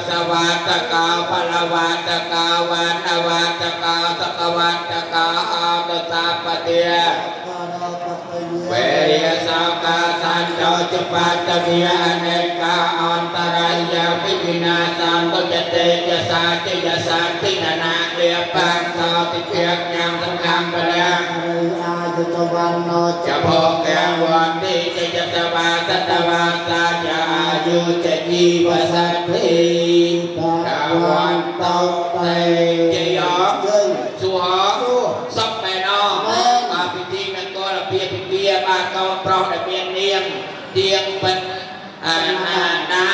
สวัตกาปลวัตกาวันวัตกาตกวัตกาอาตตาปเตียเวริยสากาสันโตจุปัตตเวียอเนกาอันตรายาปิวินาสันตุจเตจสาจิยสันตินานาเวียปัสสาวติเพียกยามสังฆังปะยังอายุตวันโนจะโภแกวันติจะสวาสัตวาสาจะอายุจะจีวสัตถิตะวันตกเตจะยอมสัวสับแม่นอมาพิธีนั้นก็ระเบียบพิธีบ้านก็เพราะระเบียงเนียงเตียงเป็นนา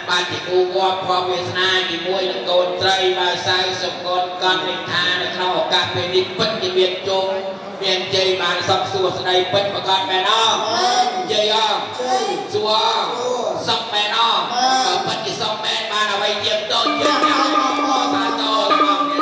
ปาติกูวอพอเวสนาจีมวยนักโกนไตรมาสายสกลกันในทานในขนมกาเป็นดิบเป็นจีเบียนจงเบียนใจมาสับสัวสดายเป็นประการแม่น้องเจียงสัวสับแม่น้องเป็นจีสับแม่มาเอาไว้เยี่ยมต้นเยี่ยมยาวสาโตน้องเนี่ย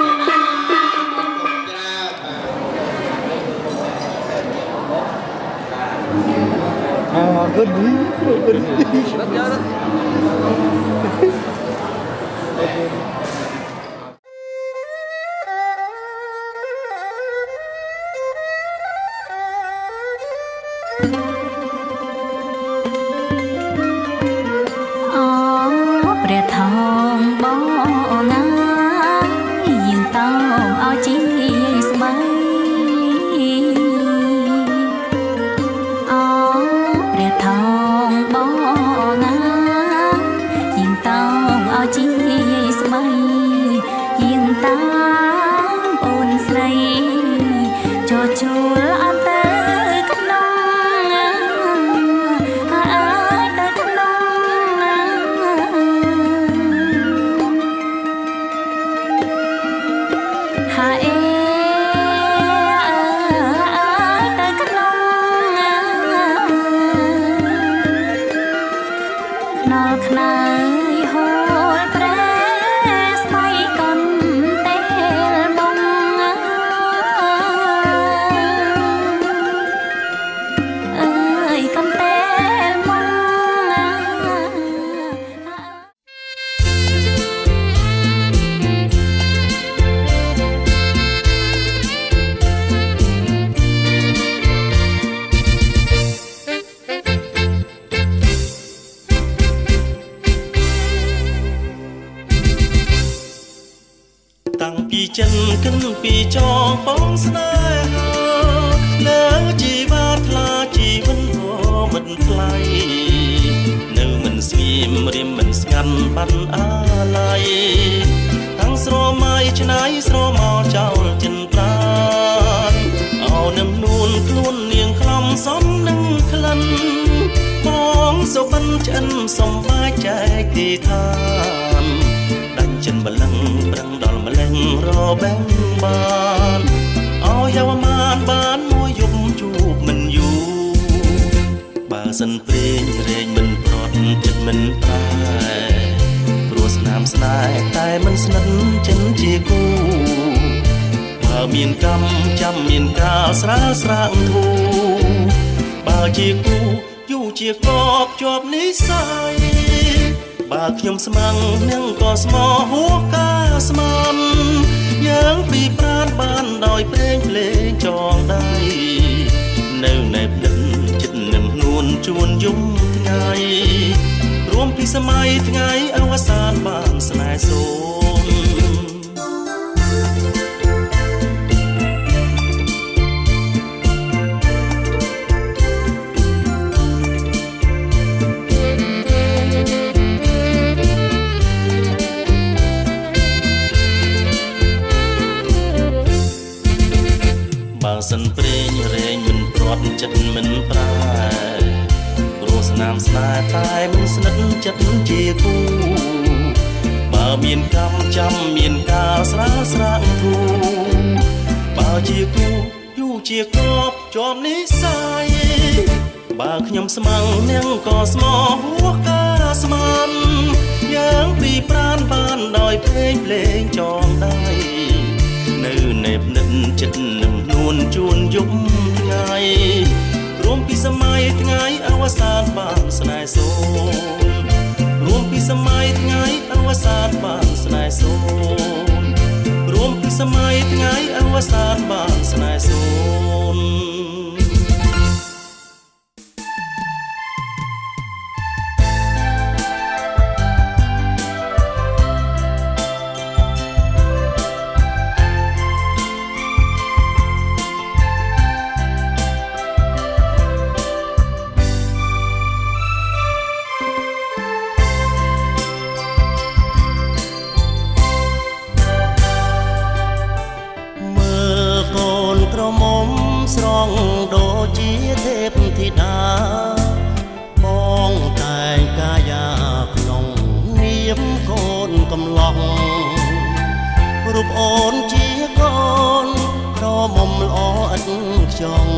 ព្រះថងបងណាយើងតោឲ្យជីស្បៃព្រះថងបងណាយើងតោឲ្យជីស្បៃយើងតាមអូនស្រីចូលជួលអត់ទៅចិនកិនពីចងបងស្នេហាលើជីវាថ្លាជីវិតមិនថ្លៃនៅមិនស្ងៀមរៀមមិនស្ងាត់បានអាឡ័យតាំងស្រមៃឆ្នៃស្រមកចោលចិនប្រានអោនឹងនួនខ្លួននាងខ្លំសំនឹងក្លិនបងសុបិនឆ្អិនសំបាយចែកទីឋានដាច់ចិនបលឹងប្រឹងដល់ម្លេះរបែងបានអោយវមានបានមួយយប់ជួបមិនយូរបើសិនព្រេងរែងមិនប្រត់ចិត្តមិនប្រែព្រោះស្នាមស្នេហ៍តែមិនស្និទ្ធចិនជាគូបើមានកម្មចាំមានកាលស្រាលស្រាងធូបើជាគូយូរជាកបជាប់និស័យបើខ្ញុំស្មាំងនឹងក៏ស្មោះហួសការស្មានយើងពីប្រានបានដោយព្រេងភ្លេងចងដៃនៅណែបដិនចិត្តនឹមនួនជួនយំថ្ងៃរួមពីសម័យថ្ងៃអវសានបានស្នេហ៍សូមសិនព្រេងរែងមិនប្រត់ចិត្តមិនប្រែព្រោះស្នាមស្នេហ៍តែមិនស្និទ្ធចិត្តជាគូបើមានកម្មចាំមានកាលស្រាលស្រាងធូបើជាគូយូរជាកបជាប់និស័យបើខ្ញុំស្មាំងនាងក៏ស្មោះហួសការស្មានយើងពីប្រានបានដោយព្រេងភ្លេងចងដៃនៅណែបនិតចិត្តនឹមនួនជួនយប់ថ្ងៃរួមពីសម័យថ្ងៃអវសានបានស្នេហ៍សូមរួមពីសម័យថ្ងៃអវសាន សម័យថ្ងៃអវសានបានស្នេហ៍សូន្យស្រងដូចជាទេពធីតាបងតែងកាយាក្នុងនាមកូនកំឡុងរូបអូនជាកូនក្រមុំល្អឥតខ្ចង់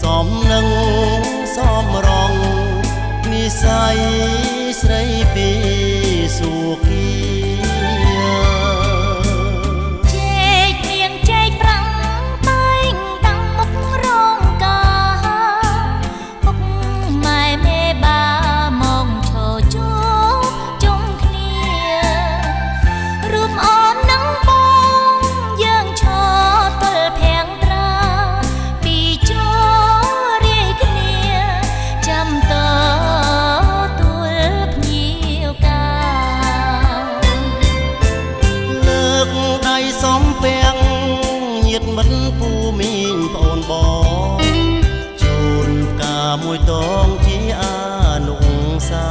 សមនឹងសមរងនិស័យស្រីពីសុគីមួយតងជាអនុសា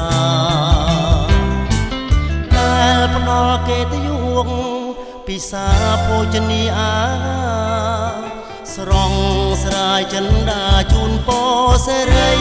ដែលផ្ដល់គេទៅយងពិសាភោជនីអាស្រង់ស្រាយចិន្តាជូនពរសេរី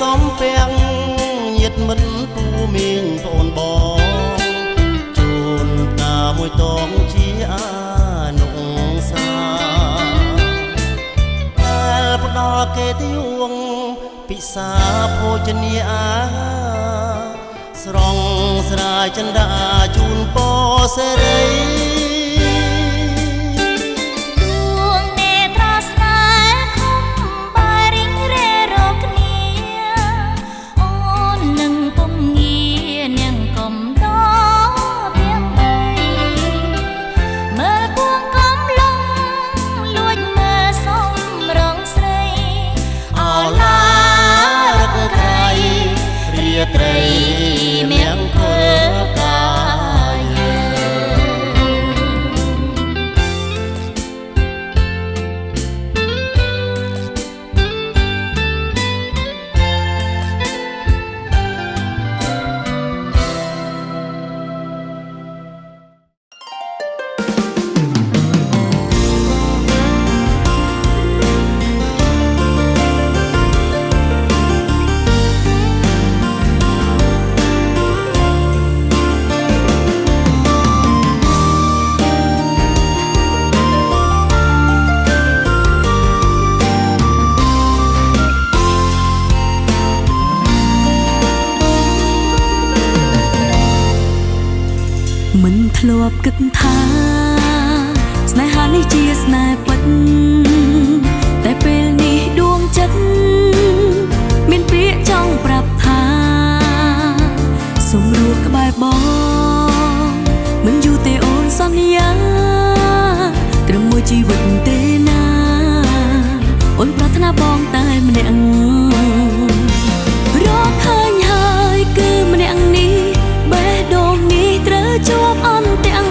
សំពាំងញាតិមិត្តពូមីងប្អូនបងជូនតាមួយតងជាអនុសាដែលផ្ដល់គេទៅយងពិសាភោជនីអាស្រង់ស្រាយចិន្តាជូនពរសេរីត្រីមង្គលកាយមិនធ្លាប់គិតថាស្នេហានេះជាស្នេហ៍ពិតតែពេលនេះដួងចិត្តមានពាក្យចង់ប្រាប់ថាសូមរួចក្បែរបងមិនយូរទេអូនសន្យាត្រឹមមួយជីវិតទេណាអូនប្រាថ្នាបងតែម្នាក់រកឃើញហើយគឺម្នាក់នេះបេះដូងនេះត្រូវជួបអន់ទាំង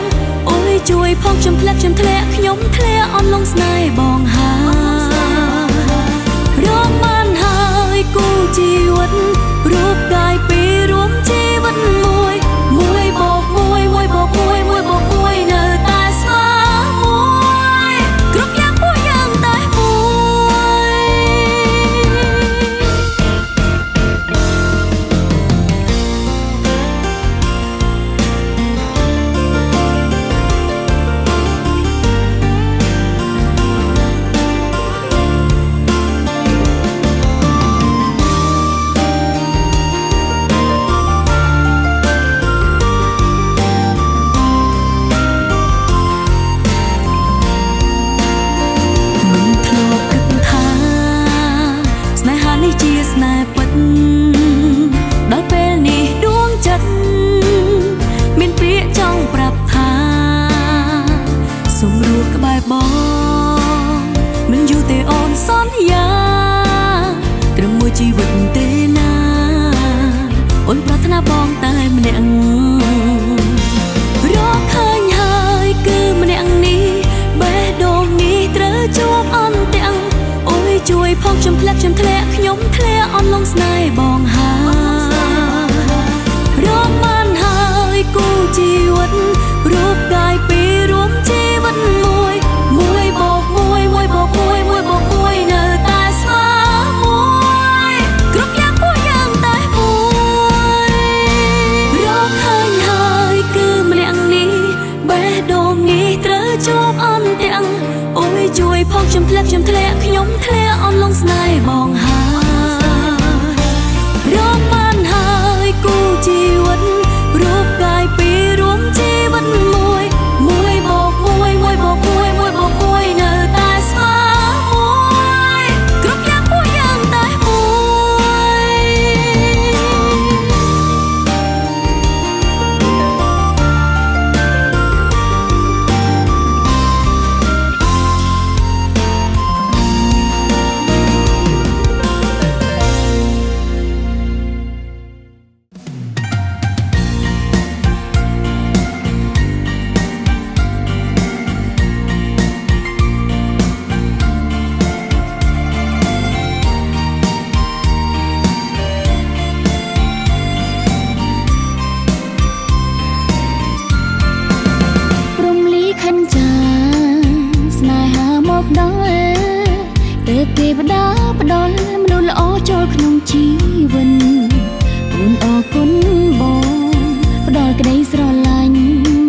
អូយជួយ ផងខ្ញុំធ្លាក់ខ្ញុំធ្លាក់អន់លងស្នេហ៍បងរងបានហើយគូជីវិតរូបកាយពីររួមជីវិតមួយបោកមួយនៅតែស្មើមួយគ្រប់យ៉ាងពួកយើងតែមួយជាស្នេហ៍ពិតដល់ពេលនេះដួងចិត្តមានពាក្យចង់ប្រាប់ថាសូមរួចក្បែរបងមិនយូរទេអូនសន្យាត្រឹមមួយជីវិតទេណាអូនប្រាថ្នាបងតែម្នាក់រកឃើញហើយគឺម្នាក់នេះបេះដូងនេះត្រូវជួបអន់ទាំងអូយជួយផងខ្ញុំធ្លាក់ខ្ញុំធ្លាក់អន់លងស្នេហ៍បងរងបានហើយគូជីវិតរូបកាយពីររួមជីវិតមួយបោកមួយនៅតែស្មើមួយគ្រប់យ៉ាងពួកយើងតែមួយរកឃើញហើយគឺម្នាក់នេះបេះដូងនេះត្រូវជួបអន់ទាំងអូយជួយផងខ្ញុំធ្លាក់ខ្ញុំធ្លាក់អន់លងស្នេហ៍បងរងបានហើយគូជីវិតរូបកាយពីររួមជីវិតមួយបោកមួយនៅតែស្មើមួយគ្រប់យ៉ាងពួកយើងតែមួយគេផ្ដល់មនុស្សល្អចូលក្នុងជីវិតអូនអរគុណបងផ្ដល់ក្តីស្រឡាញ់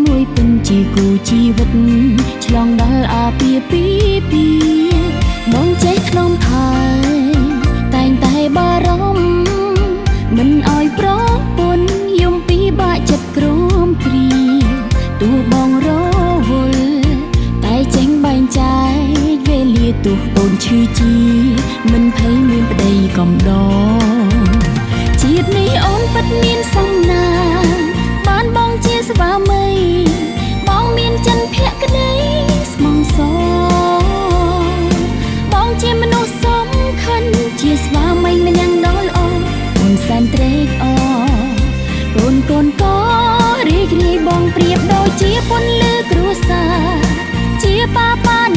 មួយពេញជាគូជីវិតឆ្លងដល់អាពាហ៍ពិពាហ៍បងចេះក្នុងថែតែងតែបារម្ភមិនឲ្យប្រពន្ធយំពីបាក់ចិត្តក្រំគ្រាទោះបងរវល់តែចេញបែងចែកវេលាទោះអូនឈឺជីមិនភ័យមានប្តីកំដរជាតិនេះអូនពិតមានសំណាងបានបងជាស្វាមីបងមានចន្ទភក្តីស្មងសរបងជាមនុស្សសំខាន់ជាស្វាមីម្នាក់ដ៏ល្អអូនសែនត្រេកអរកូនក៏រីករាយបងប្រៀបដូចជាពន្លឺគ្រួសារជាប៉ា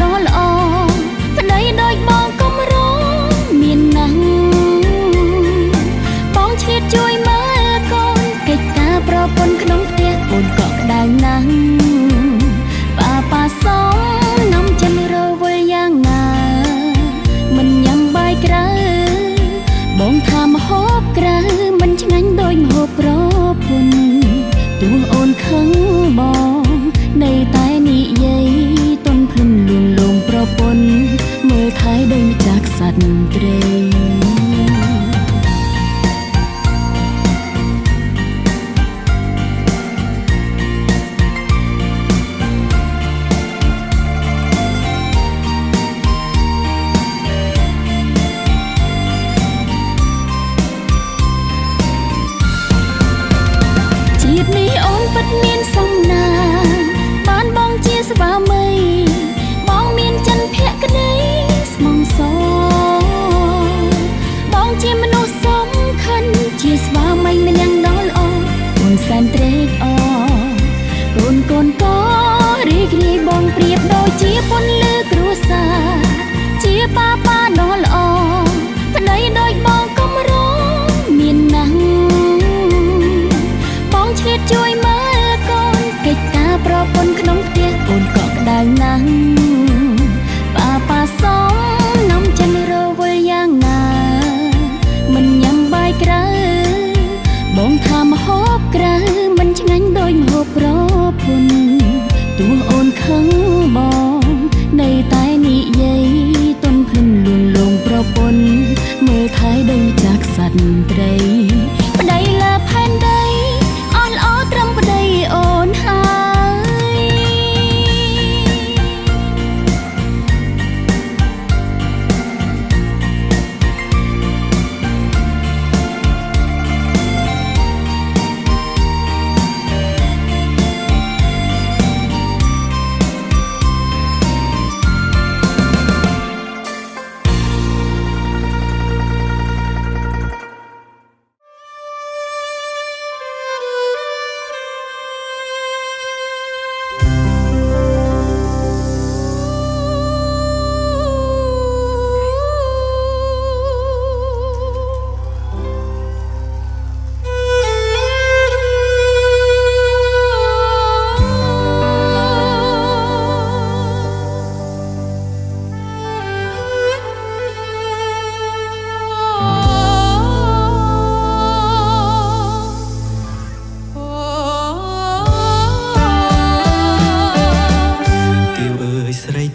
ដ៏ល្អប្តីដូចបងកំរមានណាស់បងឆ្លៀតជួយមើលកូនកិច្ច ជាពន្លឺគ្រួសារជាប៉ាប៉ាដ៏ល្អប្តីដូចបងកំរមានណាស់បងឆ្លៀតជួយមើលកូនកិច្ចការប្រពន្ធក្នុងផ្ទះអូនក៏ក្តៅណាស់ប៉ាសំនំចិនរវល់យ៉ាងណាមិនញ៉ាំបាយក្រៅបងថាម្ហូបក្រៅមិនឆ្ងាញ់ដូចម្ហូបប្រពន្ធទោះអូនខឹងបងនៅតែនិយាយទន់ភ្លឹងលួងលោមប្រពន្ធមើលថែដូចម្ចាស់ក្សត្រីប្តីលើផែនដីអស់ល្អត្រឹមប្តីអូនហើយ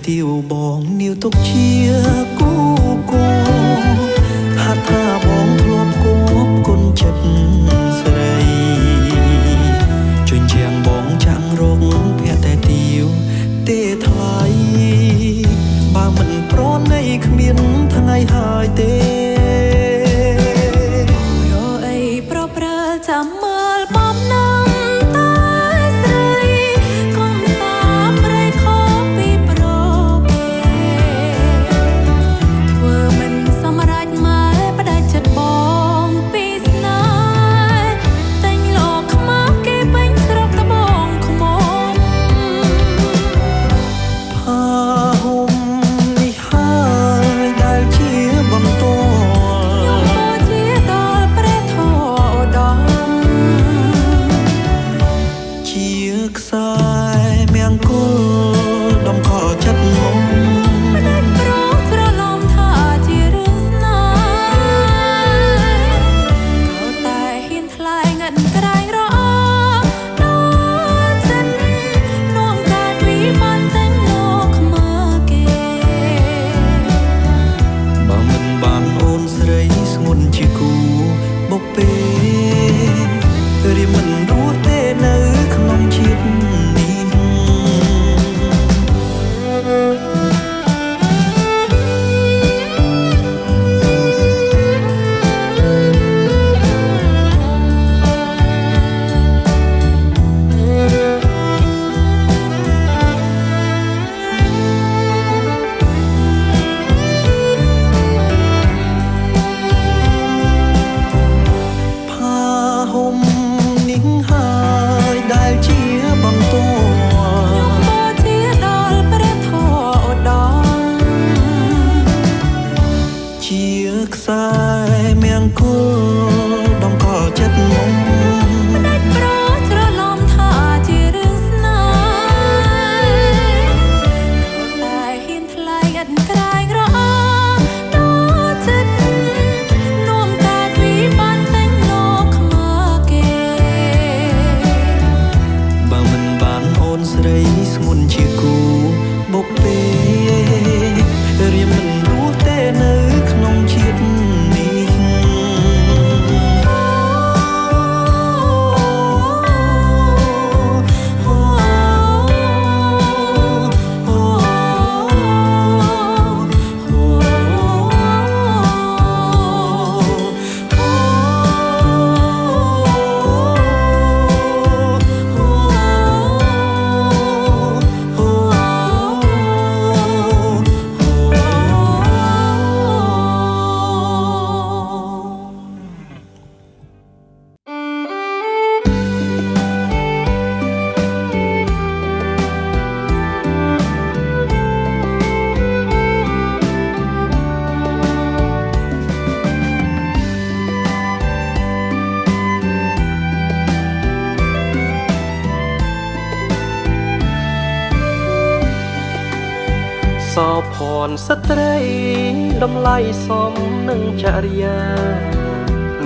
ទៀវបងនាវទុកជាគូគូហាត់ថាបងធ្លាប់គប់គុណចិត្តស្រីជួញជាងបងចាំងរកភ័ក្រតែទៀវទេថ្លៃបើមិនប្រណីគ្មានថ្ងៃហើយទេរអីប្រព្រើចាំមើលបំណាំតែស្រីកុំសាប្រៃខពីប្រធ្វើមិនសម្រេចម៉ែផ្ដាច់ចិត្តបងពីស្នេហ៍តែញលោកខ្មៅគេពេញស្រុកត្បូងខ្មុំផាហុំនេះហើយដែលជាបន្តខ្ញុំក៏ជាដល់ព្រះធម៌ឧត្តមជាខ្សែមង្គលដំខចិត្តមុំផ្ដាច់ប្រច្រឡំថាជារឿងស្នេហ៍ក៏តែហ៊ានថ្លែងឥតក្រែងរអដល់ចិត្តនាំកើតវិបានតែងលោកខ្មើគេបើមិនបានអូនស្រីស្ងួនជាគូបុកពេរៀមមិនរស់ទេនៅក្នុងជាតិនេះផាហុំនេះហើយដែលជាបន្តខ្ញុំក៏ជាដល់ព្រះធម៌ឧត្តមជាខ្សែមង្គលដំខចិត្តមុំផ្ដាច់ប្រច្រឡំថាជារឿងស្នេហ៍ក៏តែហ៊ានថ្លែងឥតក្រែងរអដល់ចិត្តនាំកើតវិបានតែងលោកខ្មើគេ បើមិនបានអូនស្រីស្ងួនជាគូបុកពេរៀមមិនរស់ទេនៅក្នុងជាតិនេះ សោភ័ណ្ឌស្ត្រីតម្លៃសមនឹងចរិយា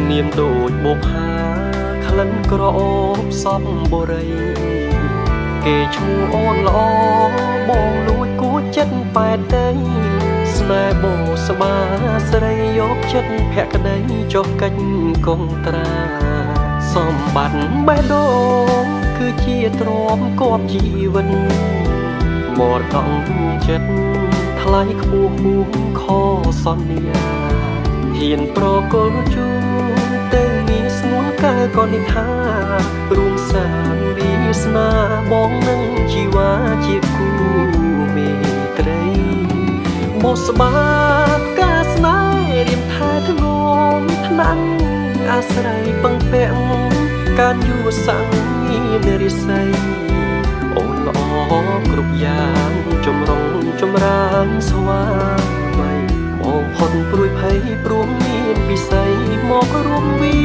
នាមដូចបុប្ផាក្លិនក្រអូបសំបុរីគេឈ្មោះអូនល្អបងលួចគួចចិត្តប៉ែតដីស្នេហ៍បោស្បាស្រីយកចិត្តភក្តីចុះកិច្ចកងត្រាសម្បត្តិបេះដូងគឺជាទ្រព្យគប់ជីវិតមរតកចិត្តថ្លៃខ្ពស់ហួងខសន្យាហ៊ានប្រកល់ជូនទៅមានស្នួលកែក៏និថារួមសាងវាសនាបងនឹងជីវ៉ាជាគូមេត្រីបុស្បាផ្កាស្នេហ៍រៀមថែធ្ងំថ្នាំអាស្រ័យពឹងពាក់ការយួរសង្ឃរិស័យអូនល្អគ្រប់យ៉ាងចម្រុងចម្រើនស្វាមីមកផុតព្រួយភ័យព្រមមានវិស័យមករួមវា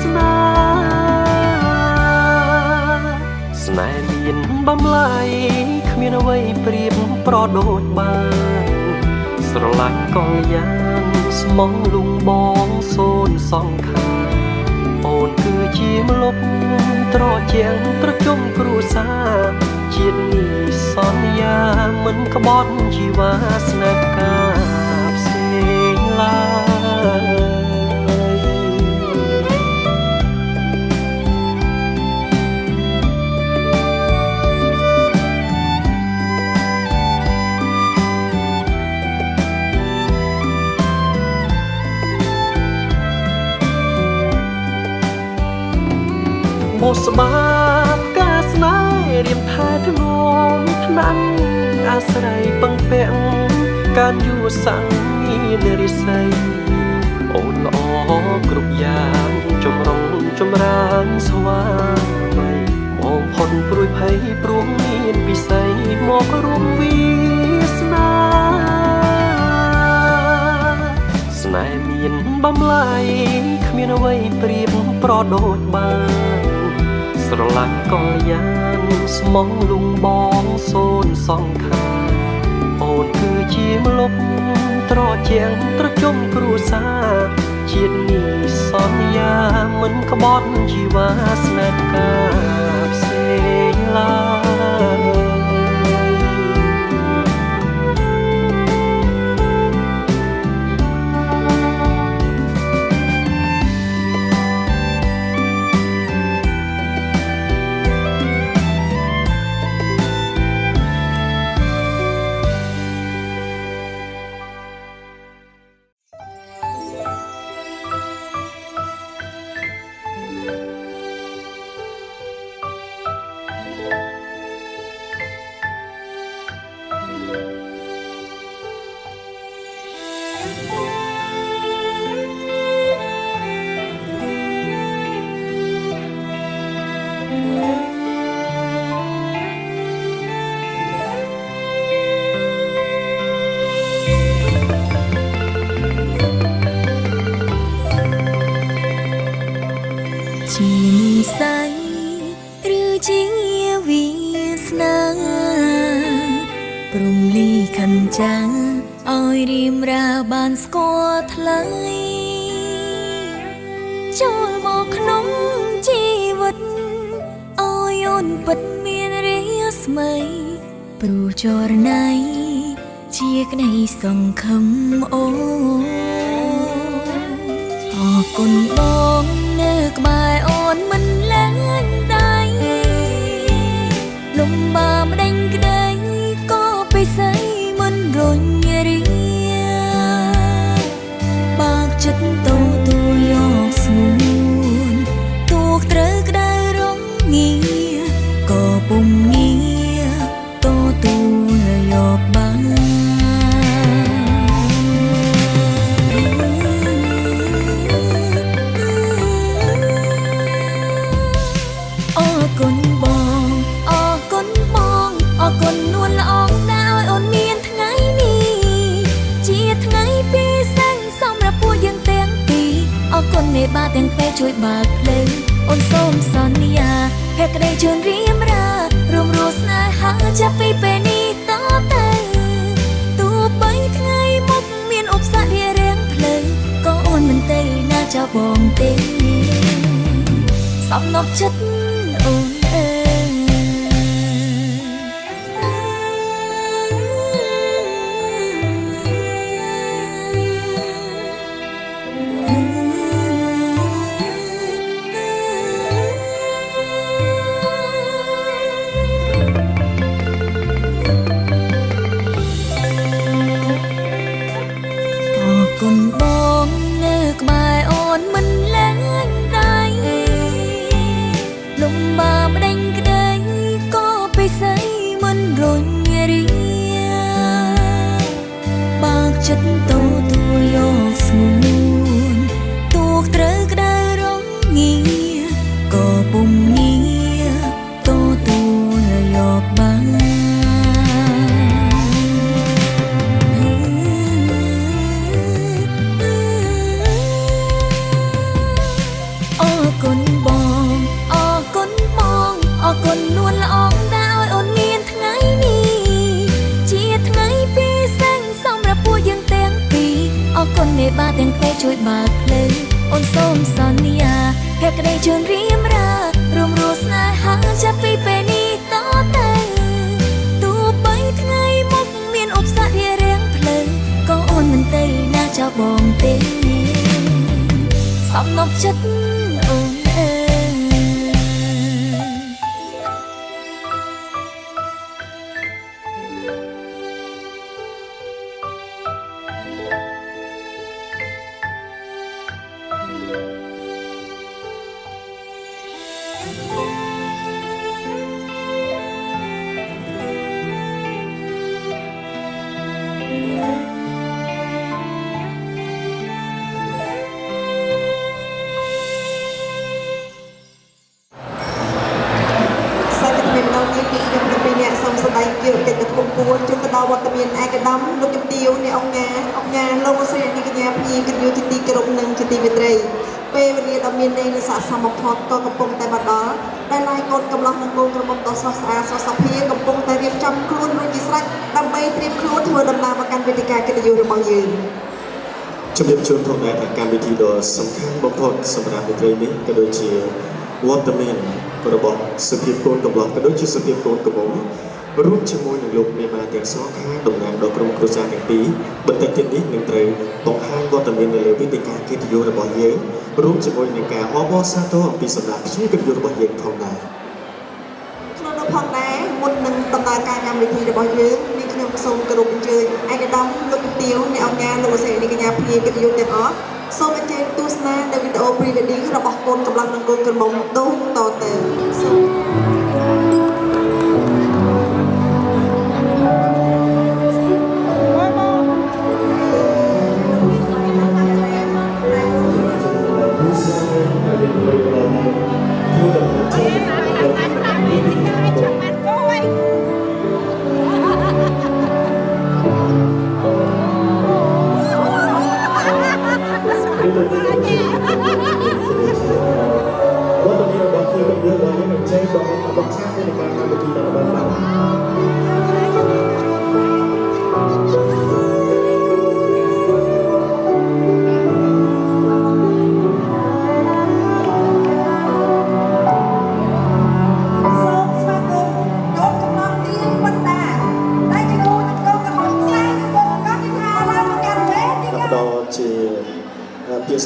សនាស្នេហ៍មានបំឡៃគ្មានអ្វីប្រៀបប្រដូចបានស្រឡាញ់កលយ៉ាងស្មងលុងបងសូនសងខាអូនគឺជាម្លប់ត្រជាងត្រជុំគ្រួសារជាតិនេះសន្យាមិនក្បត់ជីវ៉ាស្នេហ៍ការផ្សេងឡើយបុស្បាផ្កាស្នេហ៍រៀមថែធ្ងំថ្នាំអាស្រ័យពឹងពាក់ការយួរសង្ឃរិស័យអូនល្អគ្រប់យ៉ាងចម្រុងចម្រើនស្វាមីមកផុតព្រួយភ័យព្រមមានវិស័យមករួមវាសនាស្នេហ៍មានបំឡៃគ្មានអ្វីប្រៀបប្រដូចបានស្រឡាញ់កលយ៉ាងស្មងលុងបងសូនសងខាអូនគឺជាម្លប់ត្រជាងត្រជុំគ្រួសារជាតិនេះសន្យាមិនក្បត់ជីវ៉ាស្នេហ៍ការផ្សេងឡើយជានិស័យឬជាវាសនាព្រមលីខណ្ឌចាឲ្យរៀមរាបានស្គាល់ថ្លៃចូលមកក្នុងជីវិតឲ្យអូនពិតមានរាស្មីព្រោះចរណៃជាក្តីសង្ឃឹមអូអរគុណបងនៅក្បែរអូនមិនលែងដៃលំបាម្ដេញក្តីក៏ពិសីមិនរញរាបើកចិត្តតូទូយកស្មួនទូកត្រូវក្តៅរងងាក៏ពុំងាតូទូយកបានគុណនួនល្អងណាឲ្យអូនមានថ្ងៃនេះជាថ្ងៃពិសេសសម្រាប់ពួកយើងទាំងពីរអរគុណមេបាទាំងពេលជួយបើកភ្លើងអូនសូមសន្យាភក្តីជូនរៀមរារួមរស់ស្នេហាចាប់ពីពេលនេះតទៅ ចិត្តអូនអើគុណបងនៅក្បែរអូនមិនលែងដៃលំបាម្ដេញក្ដីក៏ពិសីមិនរញរាបើកចិត្តតូយកស្ងួនទូកត្រូវក្ដៅរងាក៏ពុំងារតូយកបានគុណបងអរគុណបងអរគុណនួនល្អងដែលឲ្យអូនមានថ្ងៃនេះជាថ្ងៃពិសេសសម្រាប់ពួកយើងទាំងពីរអរគុណអ្នកបាទាំងពេលជួយបើកភ្លើងអូនសូមសន្យាភក្តីជឿនរៀមរារួមរស់ស្នេហាចាប់ពីពេលនេះតទៅទោះបីថ្ងៃមុខមានឧបសគ្គរារាំងភ្លើងក៏អូនមិនទៅណាចោលបងទេសំណប់ចិត្តអូនអើជូនទៅដល់វត្តមានឯកឧត្តមលោកជំទាវនៃអង្គការលោកស្រីនាងកញ្ញាភ្ញៀវកិត្តិយសជាទីគោរពនិងជាទីមេត្រីពេលវេលាដ៏មានន័យនិងស័ក្តិសមបំផុតក៏កំពុងតែមកដល់ដែលឡាយកូនកំឡោះនិងកូនក្រមុំដ៏ស្រស់ស្អាតស្រស់សភាកំពុងតែរៀបចំខ្លួនរួចជាស្រេចដើម្បីត្រៀមខ្លួនធ្វើដំណើរមកកាន់វេទិកាកិត្តិយសរបស់យើងជំរាបជូនផងដែរថាកម្មវិធីដ៏សំខាន់បំផុតសម្រាប់រាត្រីនេះក៏ដូចជាវត្តមានរបស់សុភាពកូនកំឡោះក៏ដូចជាសុភាពកូនកំមុំរួមជាមួយនឹងលោកមេមាទាំងសងខាងតំណាងដល់ក្រុមគ្រួសារទាំងពីរបន្តិចទៀតនេះនឹងត្រូវបង្ហាញវត្តមាននៅលើវេទិកាកិត្តិយសរបស់យើងរួមជាមួយនឹងការអបអរសាទរអំពីសម្រាប់ភ្ញៀវកិត្តិយសរបស់យើងផងដែរក្នុងនោះផងដែរមុននឹងដំណើរការកម្មវិធីរបស់យើងមានខ្ញុំសូមគោរពអញ្ជើញឯកឧត្តមលោកជំទាវនៃអង្គការលោកស្រីនាងកញ្ញាភ្ញៀវកិត្តិយសទាំងអស់សូមអញ្ជើញទស្សនានៅវីដេអូ pre-wedding របស់កូនកំឡោះនិងកូនក្រមុំដូចតទៅសូម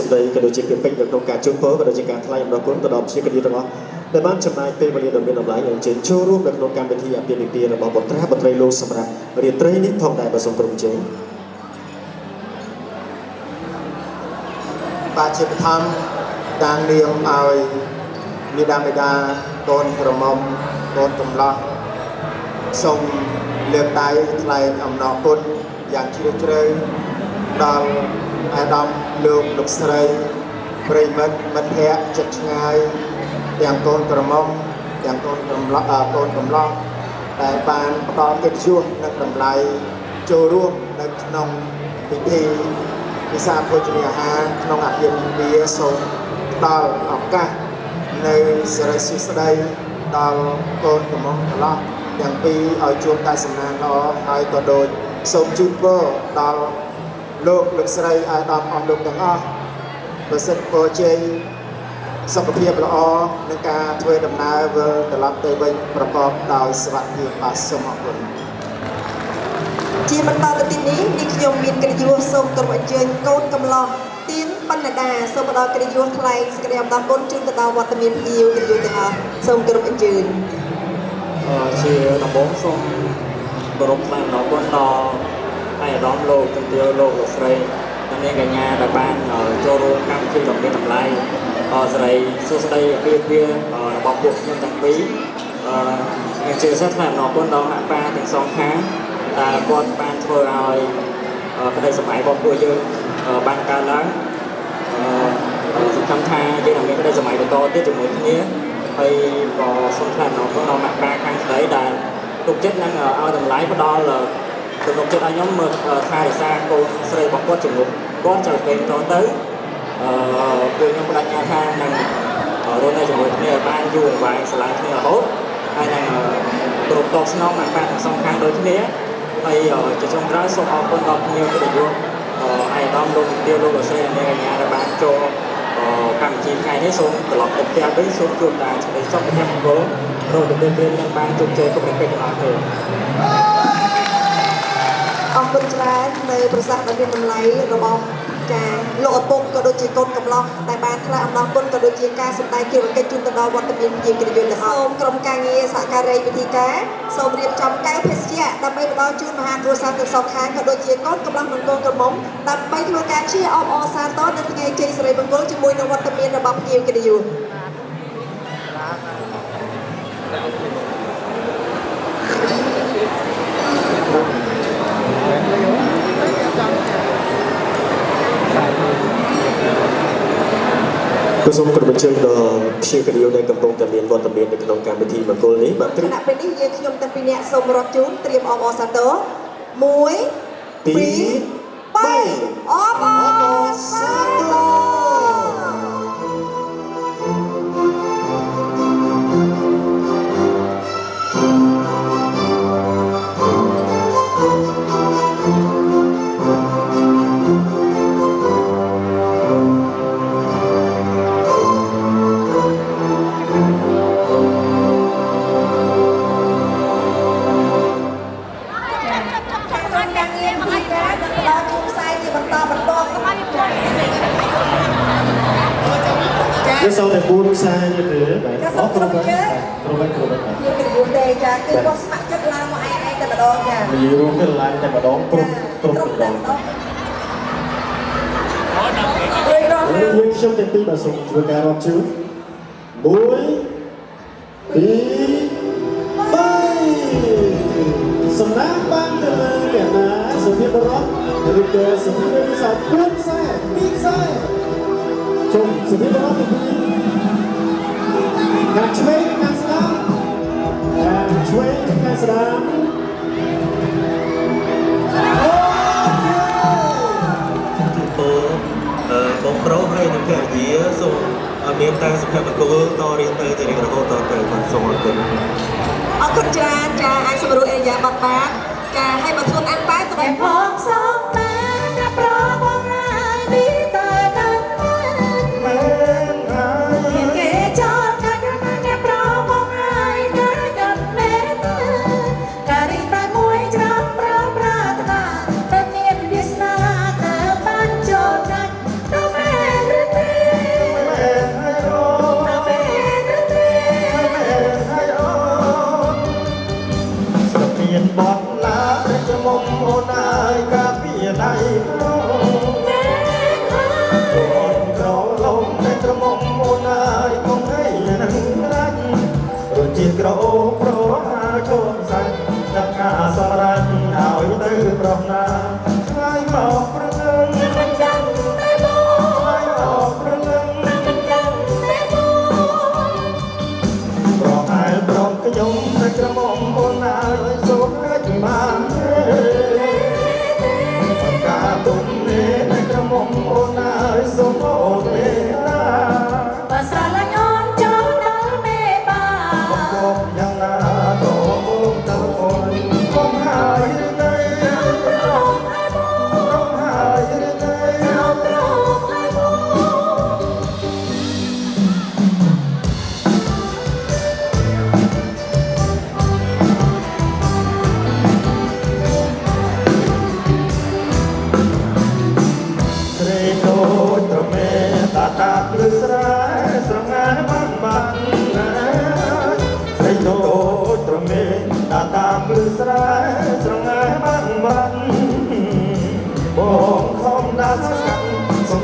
សម្ដីក៏ដូចជាពាក្យពេចន៍នៅក្នុងការជូនពរក៏ដូចជាការថ្លែងអំណរគុណទៅដល់ភ្ញៀវកិត្តិយសទាំងអស់ដែលបានចំណាយពេលវេលាដ៏មានតម្លៃអញ្ជើញចូលរួមនៅក្នុងកម្មវិធីអាពាហ៍ពិពាហ៍របស់បុត្រាបុត្រីលោកសម្រាប់រាត្រីនេះផងដែរបាទសូមក្រុមជើងបាទជាបឋមតាំងនាមឲ្យមាតាបិតាកូនក្រមុំកូនកំឡោះសូមលើកដៃថ្លែងអំណរគុណយ៉ាងជ្រាលជ្រៅដល់អាដាមលោកស្រីប្រិមិត្តមិត្តភក្តិជិតឆ្ងាយទាំងកូនក្រមុំទាំងកូនកំឡោះដែលបានផ្ដល់កិត្តិយសនិងតម្លៃចូលរួមនៅក្នុងពិធីពិសាភោជនីយអាហារក្នុងអាពាហ៍ពិពាហ៍សូមផ្ដល់ឱកាសនៅសិរីសួស្តីដល់កូនក្រមុំកំឡោះទាំងពីរឲ្យជួបតែសំណាងល្អហើយក៏ដូចសូមជូនពរដល់លោកស្រីអាដាមអស់លោកទាំងអស់ប្រសិទ្ធពរជ័យ សុខភាពល្អនិងការធ្វើដំណើរវិលត្រឡប់ទៅវិញប្រកបដោយសុខភាពបាទសូមអរគុណ ជាបន្តទៅទីនេះខ្ញុំមានកិត្តិយសសូមគោរពអញ្ជើញកូនកំឡោះទៀនបណ្ណដាសូមផ្ដល់កិត្តិយសថ្លែងសេចក្តីអំណរគុណជូនទៅដល់វត្តមានភ្ញៀវកិត្តិយសទាំងអស់សូមគោរពអញ្ជើញ ជាដំបូងសូមគោរពថ្លែងអំណរគុណដល់ឯកឧត្តមលោកជំទាវលោកលោកស្រីនិងនាងកញ្ញាដែលបានចូលរួមកម្មវិធីដ៏មានតម្លៃសេរីសួស្តីអភិភិរបស់ពួកខ្ញុំទាំងពីរខ្ញុំជឿថាថ្លែងអំណរគុណដល់ម៉ាក់ប៉ាទាំងសងខាងដែលគាត់បានធ្វើឲ្យក្តីសម័យរបស់ពួកយើងបានកើតឡើងសង្ឃឹមថាយើងនឹងមានក្តីសម័យបន្តទៀតជាមួយគ្នាហើយក៏សូមថ្លែងអំណរគុណដល់ម៉ាក់ប៉ាខាងស្រីដែលទុកចិត្តនឹងឲ្យតម្លៃផ្ដល់ទំនុកចិត្តឲ្យខ្ញុំមើលថែរក្សាកូនស្រីរបស់គាត់ជំនួសគាត់ចូលពេលតទៅពួកខ្ញុំបដិញ្ញាថានឹងរស់នៅជាមួយគ្នាបានយូរអង្វែងស្រឡាញ់គ្នារហូតហើយនឹងគ្រប់តបស្នងម៉ាក់ប៉ាទាំងសងខាងដូចគ្នាហើយជាចុងក្រោយសូមអរគុណដល់ភ្ញៀវកិត្តិយសឯកឧត្តមលោកជំទាវលោកលោកស្រីនិងកញ្ញាដែលបានចូលកម្មវិធីថ្ងៃនេះសូមត្រឡប់ទៅផ្ទះវិញសូមជួបតែសេចក្តីសុខភាពមង្គលរកទៅពេលនឹងបានជោគជ័យគ្រប់កិច្ចទាំងអស់គ្នា អរគុណច្រើននៅប្រសាសន៍ដ៏មានតម្លៃរបស់ចាលោកឪពុកក៏ដូចជាកូនកំឡោះដែលបានថ្លែងអំណរគុណក៏ដូចជាការសម្ដែងគិរកិច្ចជូនទៅដល់វត្តមានភ្ញៀវកិត្តិយសទាំងអស់សូមក្រុមការងារសហការីពិធីការសូមរៀបចំកែវភេសជ្ជៈដើម្បីផ្ដល់ជូនមហាគ្រួសារទាំងសងខាងក៏ដូចជាកូនកំឡោះនិងកូនក្រមុំដើម្បីធ្វើការជាអបអរសាទរនៅថ្ងៃជ័យសិរីមង្គលជាមួយនឹងវត្តមានរបស់ភ្ញៀវកិត្តិយស ก็សូមគោរពអញ្ជើញដល់ភ្ញៀវកិត្តិយសដែលកំពុងតែមានវត្តមាននៅក្នុងកម្មវិធីមង្គលនេះបាទ គណៈពេលនេះយើងខ្ញុំទាំងពីរនាក់សូមរាប់ជូនត្រៀមអបអរសាទរ 1 2 3 អបអរសាទរ វាសូមតែ4ខ្សែទៀតទេបាទអរគ្រប់ហើយគ្រប់ហើយគ្រប់ហើយ យើងគិតយូរទេចាគឺគាត់ស្ម័គ្រចិត្តឡើងមកឯងតែម្ដងចា និយាយរួមទៅឡើងតែម្ដងគ្រប់ម្ដងយើងខ្ញុំទាំងពីរបាទសូមធ្វើការរាប់ជូន 1 2 3 សំណាងបានទៅលើអ្នកណាសុភាពបរិបទឬក៏សុភាពវិសា4ខ្សែ2ខ្សែជុំសុភាពបរិបទទី2ការឆ្វេងការស្ដាំការឆ្វេងការស្ដាំបងប្រុសហើយនិងភរិយាសូមឲ្យមានតែសុភមង្គលតរៀនទៅជារៀងរហូតតទៅបាទសូមអរគុណ អរគុណច្រើនចាអាចសម្រួលអេយ៉ាបាត់បានចាឲ្យមកធ្វើអានបែបទៅផងសងបានតែប្របងហើយនេះតែដល់មែនហើយគេចោលកាច់តែប្របងហើយតែដល់មែនការរីតែមួយច្រំប្រប្រាថ្នាតែមានវាសនាតែបានចូលកាច់ទៅមែនឬទេមែនហើយអូមែនឬទេមែនហើយអូ មានបត់ឡាព្រះចមុំអូនអើយកាពីដៃប្រអូនក្រឡំព្រះចមុំអូនអើយគង់ឲ្យនឹងរាច់រសជាតិក្រអូបប្រហាជុំសាច់ទឹកការសម្រាប់ឲ្យទៅប្រោះណាឆ្ងាយមកព្រឹងមិនដឹងតែមកឆ្ងាយមកព្រឹងមិនដឹងតែមកប្រហែលប្រំខ្ញុំព្រះចមុំអូនអើយសូមបានការទុំនេះតែក្រមុំអូនអើយសូមអូនមេតាបើស្រឡាញ់អូនចូលដល់មេបាបងយ៉ាងណាក៏បងទៅអូនកុំហើយទេបងហើយបង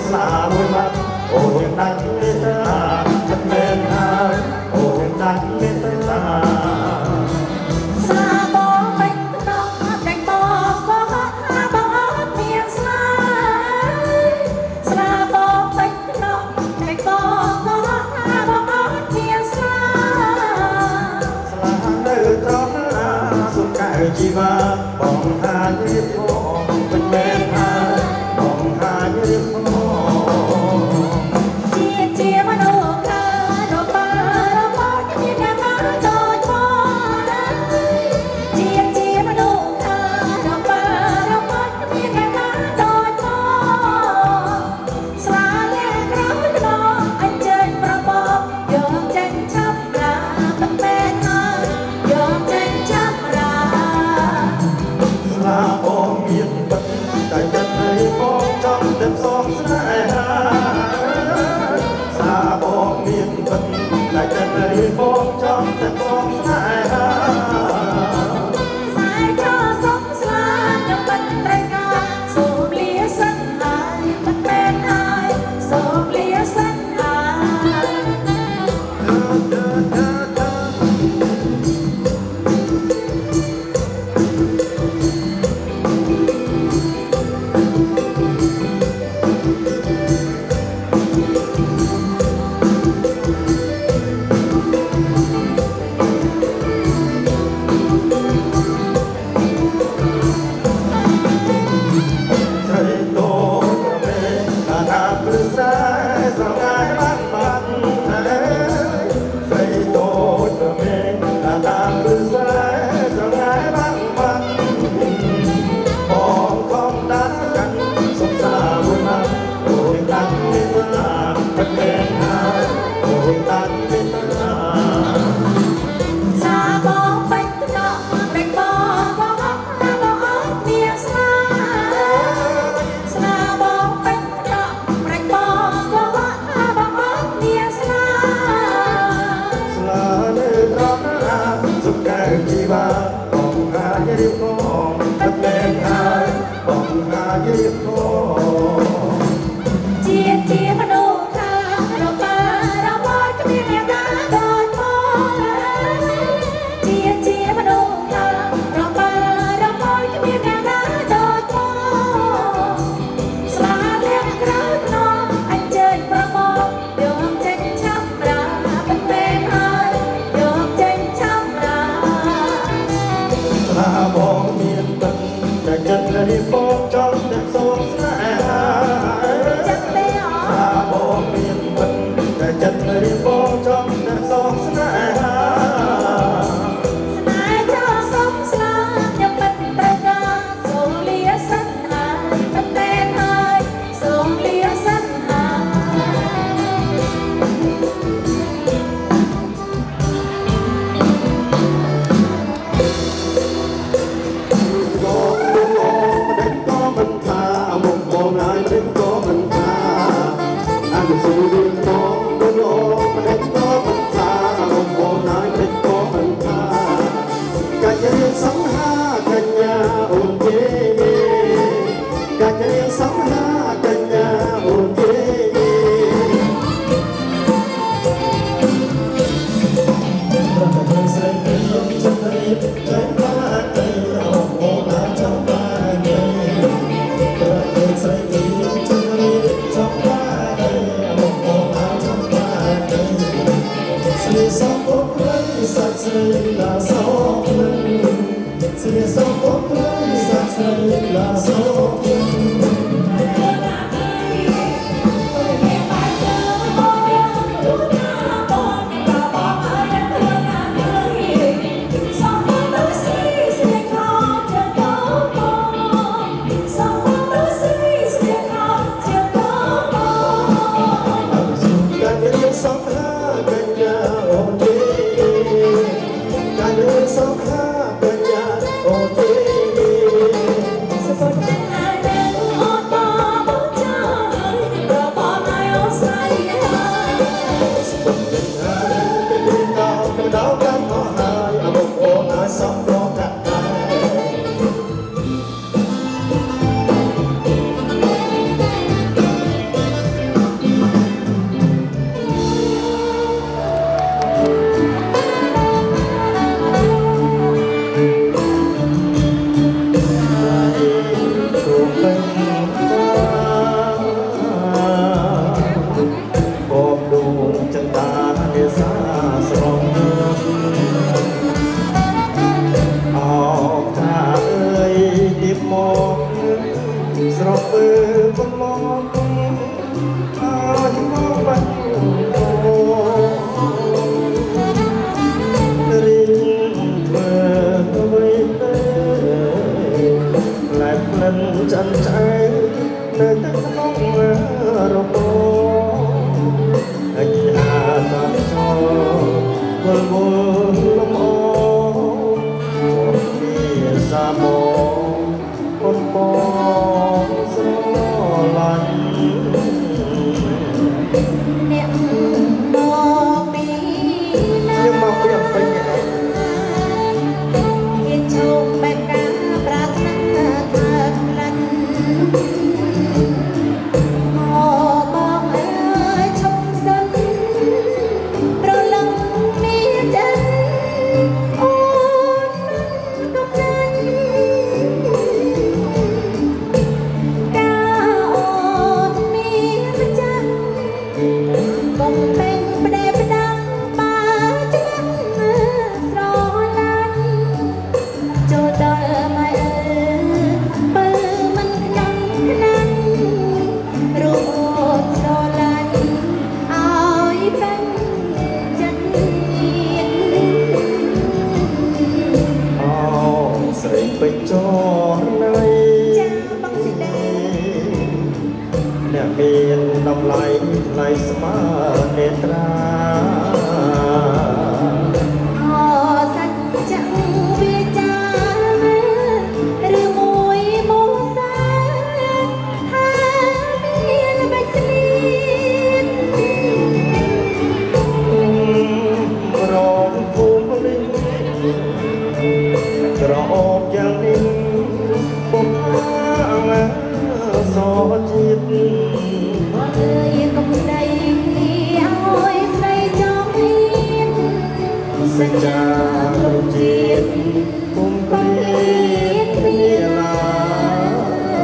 ស្លាមួយបាត់អូយ៉ាងដាច់មេត្តាចិត្តមែនហើយអូយ៉ាងដាច់មេត្តា ស្លាបងពេញត្រង់តែបងក៏ហត់ថាបងអត់មានស្លាស្លាបងពេញត្រង់តែបងក៏ហត់ថាបងអត់មានស្លា ស្លានៅត្រង់ណាសុខកែជីវ៉ាបងថារៀបផងមិនមែនហើយបងថារៀបផង ជាមនុស្សខារបារបាគ្មានអ្នកណាដូចបងជាមនុស្សខារបារបាគ្មានអ្នកណាដូចបងស្លាលែក្រោយខ្នងអញ្ជើញប្របងយកចេញចាប់រាមិនមែនហើយយកចេញចាប់រា ស្លាបងមានបិទតែចិត្តនៃបងចង់តែផ្សងស្នេហាស្លាបងមានបិទតែចិត្តនៃបងចង់តែផ្សងស្នេហា สายจอสงสารยังมันไตรกาสูบเลียสันหายมันเป็นหายสูบเลียสันหายស្រីតូចមេតាណាព្រឹសាស្រងាយបានបាត់ស្រីតូចមេតាណាព្រឹសាស្រងាយបានបាត់បងខំដាស់កាន់សង្សារមួយណាអូយដាច់មេត្តាមិនមែនហើយអូយដាច់មេត្តា สาบองไปตรอกแต่บอกว่าถ้าบอกออกเมียสาสาบองไปตรอกแต่บอกว่าถ้าบอกออกเมียสา ស្លានៅត្រង់ណាសុខកែជីវ៉ាបងកាយរៀបផងតែមែនហើយបងកាយរៀបផង ជាមនុស្សខារបារបាគ្មានអ្នកណាដូចបងជាមនុស្សខារបារបាគ្មានអ្នកណាដូចបងស្លាលៀងក្រោយខ្នងអញ្ជើញប្របងយកចេញចាប់រាមិនមែនហើយយកចេញចាប់រា ស្លាបងមានទឹកតែចិត្តនៃបងចង់តែសងស្នេហា คนปองស្រឡាញ់ អ្នកមកពីណា nhưng mà bây giờ bây giờ គេជោគបែបការប្រាថ្នាថាខ្លាញ់បងអើយឈប់សិនប្រលឹងមានចិនអូនមិនកំណាញ់ការអូនមានម្ចាស់កុំពេញផ្ដេផ្ដាំបើចាំស្រឡាញ់ចូលដល់មកអើបើមិនខ្លាំងខ្លាំងរូបអូនស្រឡាញ់ឲ្យពេញចិត្តមាន អោស្រីពេជ្រចរណៃ ចាបងសិដី អ្នកមានតម្លៃថ្លៃស្មើនេត្រា អសច្ចៈវាចាឬមួយមកសាថាមានបិទលៀន រងភូមិលិញក្រអូបយ៉ាងនេះពុំអាសជាតិ បងអើយកុំស្ដីឲ្យស្រីចង់ហ៊ាន សច្ចារុជាតិពុំព្រៀនគ្នាឡើយ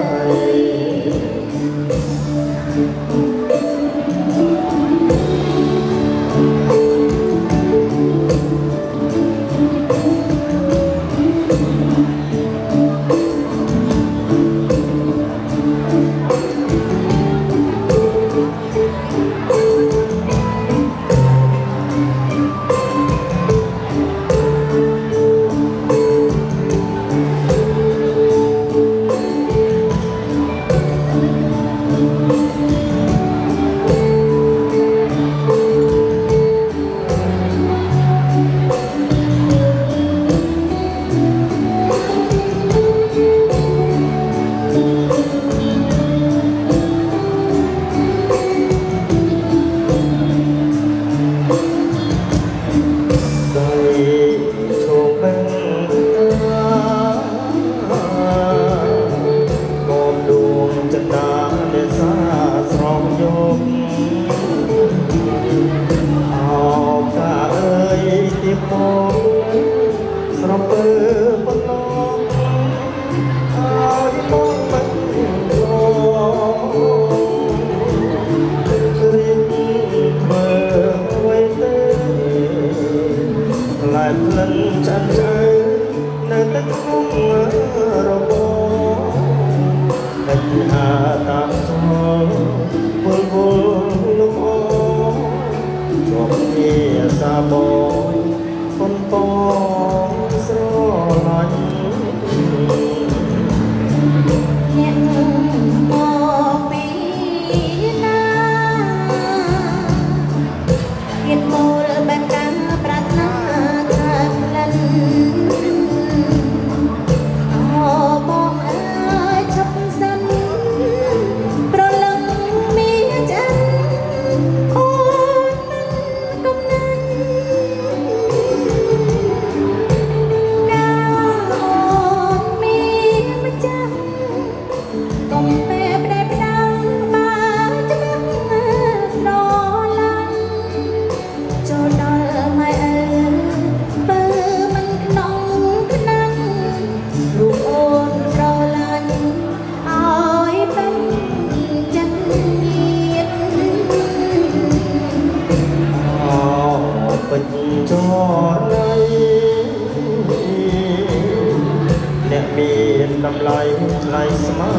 តម្លៃថ្លៃស្មើ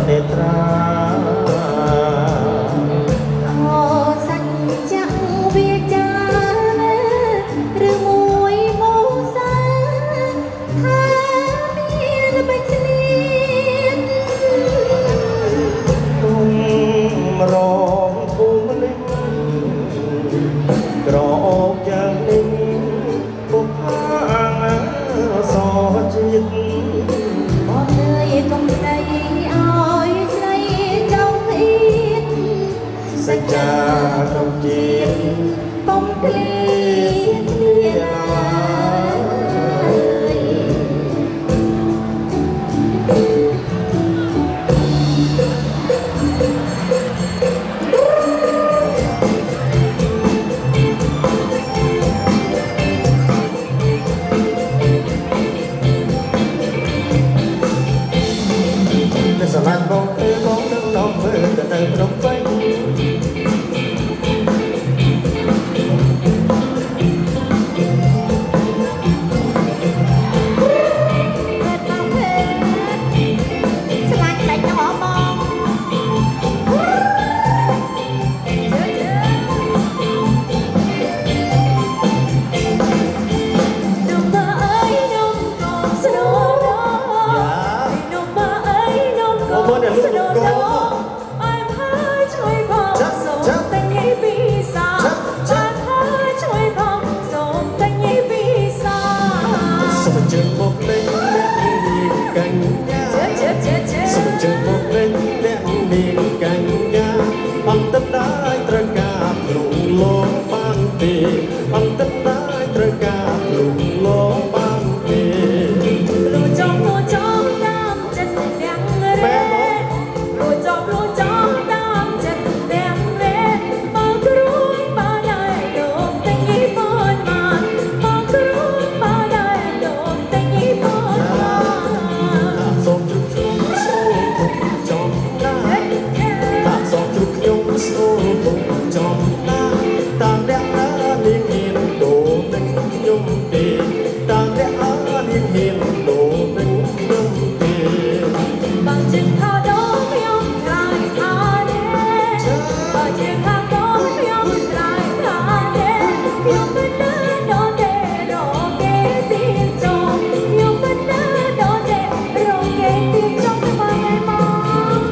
នេត្រា អូសច្ចៈវាចាឬមួយមកសាថាមានបិទលៀន គុំរងភូមិលិញក្រអូបយ៉ាងនេះពុកអាងសជាតិ ប ក្នុងជាតិ កុំឃ្លៀតគ្នាឡើយ តែស្រឡាញ់បងទៅបងនឹងនាំមើលទៅនៅភ្នំពេញ ស្លាញ់តែញោមបងនំបាអើយនំកងស្នូលនំបាអើយនំកងស្នូលអើយផើជួយផងសូមតែញីពីសាជួយផងសូមតែញីពីសា សូមជើងមកលេងអ្នកនាងកញ្ញាសូមជើងមកលេងអ្នកនាងកញ្ញាអន្តតាយត្រូវការភ្លុងលោបានទេអន្តតាយត្រូវការភ្លុងលោបានទេ លួចចំតាមចិត្តទាំងរេលួចចំតាមចិត្តទាំងរេបងគ្រួយបងដែរលោកតែញីបងមកបងគ្រួយបងដែរលោកតែញីបងមក សូមជុំខ្ញុំស្នូលពុកចំណាតាសូមជុំខ្ញុំស្នូលពុកចំណាតាមអ្នកណានាងហ៊ានដូរនឹងខ្ញុំទេតាមអ្នកណានាងហ៊ានដូរនឹងខ្ញុំទេ បងជិះខោដោខ្ញុំឆ្លើយថាទេបងជិះខោដោខ្ញុំឆ្លើយថាទេខ្ញុំមិនដឹងដល់ទេរកគេទីចុងខ្ញុំមិនដឹងដល់ទេរកគេទីចុងបងឯងមក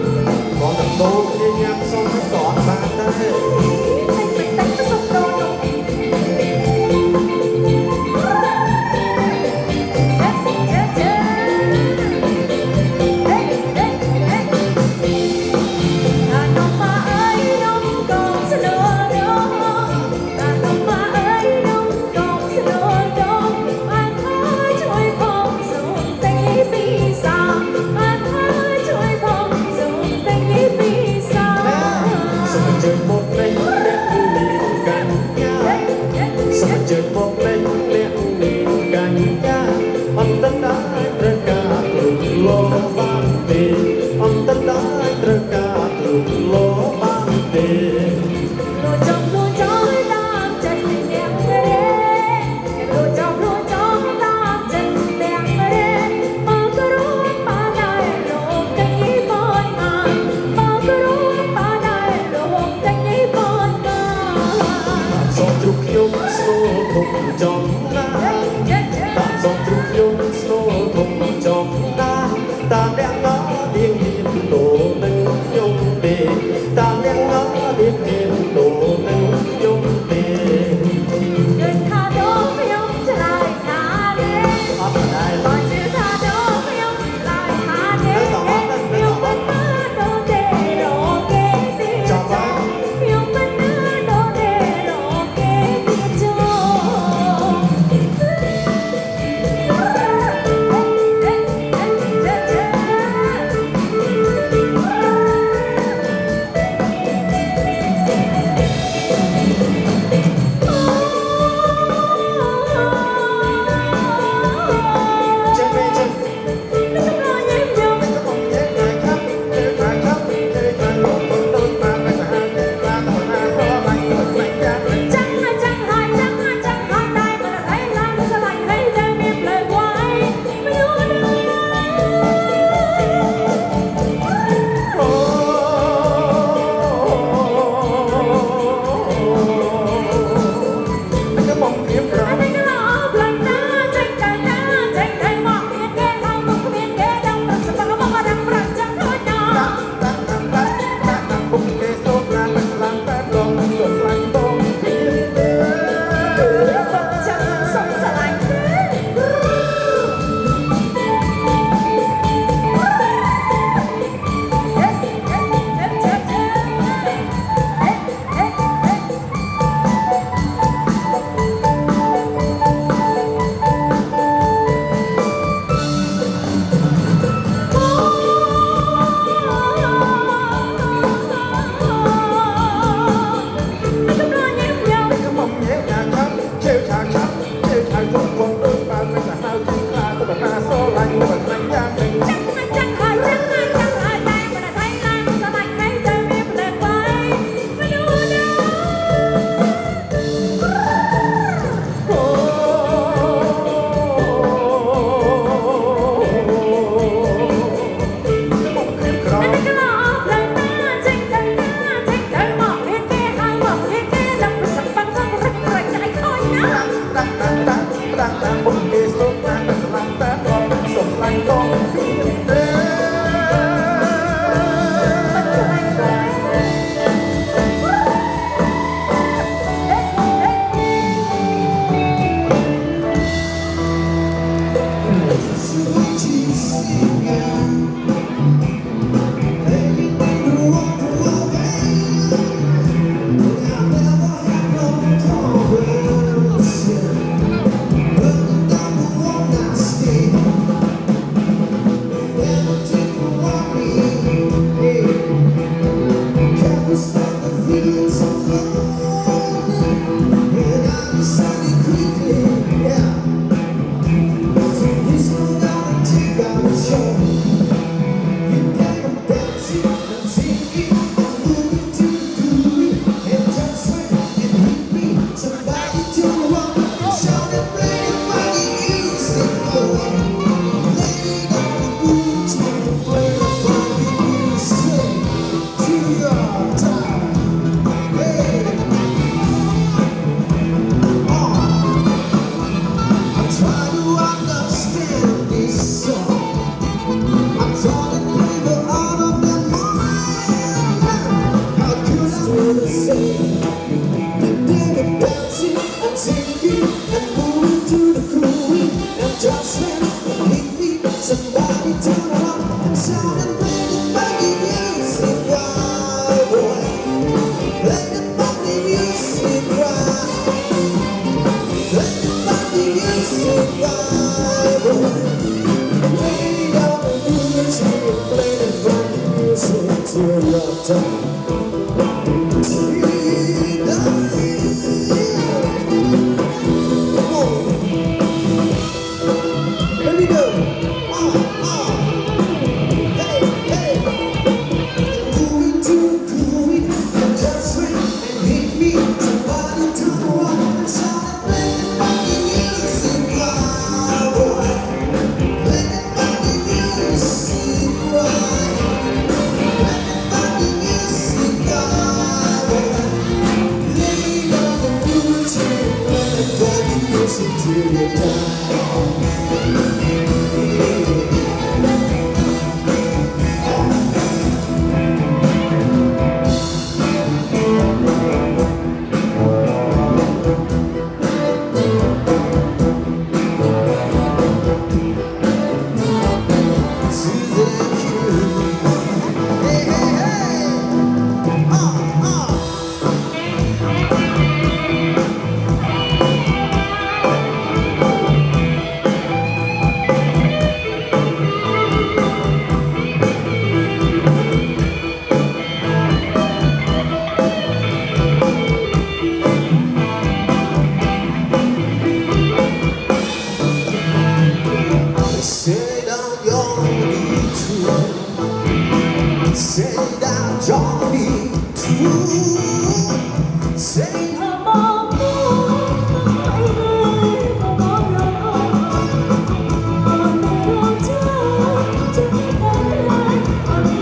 បងតោគ្នាញ៉ាំសុំក៏អត់បានដែរ តែសុំដោនោះសូមជើងមកលេងអ្នកនាងកញ្ញាសូមជើងមកលេងអ្នកនាងកញ្ញាអន្តតាយត្រូវការភ្លុងលោបានទេអន្តតាយត្រូវការភ្លុងលោបានទេ លួចចំតាមចិត្តទាំងរេលួចចំតាមចិត្តទាំងរេបងគ្រួយបងដែរលោកតែញីបងមកបងគ្រួយបងដែរលោកតែញីបងមក សូមជ្រុកខ្ញុំស្នូលធំចំណាតាសូមជ្រុកខ្ញុំស្នូលធំចំណាតាអ្នកណានាងហ៊ានដូរនឹងខ្ញុំទេតាអ្នកណានាងហ៊ានដូរនឹងខ្ញុំទេ เดินขาโดខ្ញុំឆ្លើយថាទេ អត់ដែរ បងជឿថាโดខ្ញុំឆ្លើយថាទេខ្ញុំមិនបានដូរទេរកគេទីចុងខ្ញុំមិនបានដូរទេរកគេទីចុង turn around and shout and play the funky music right, boy. Play the funky music right. Play the funky music right, boy. Lay down the music, play the funky music till you're done. Here we go. Hey, hey. Moving to groovy, and just swing and hit me. Somebody turn around and shout and play the funky music, right, boy. Play the funky music, right. Play the funky music, right, boy. Lay down the music, play the funky music till you die. Say down your need to say down your need to say Hãy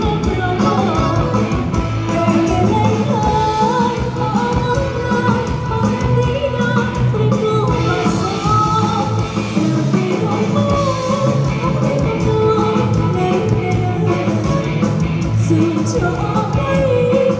subscribe cho kênh Ghiền Mì Gõ để không bỏ lỡ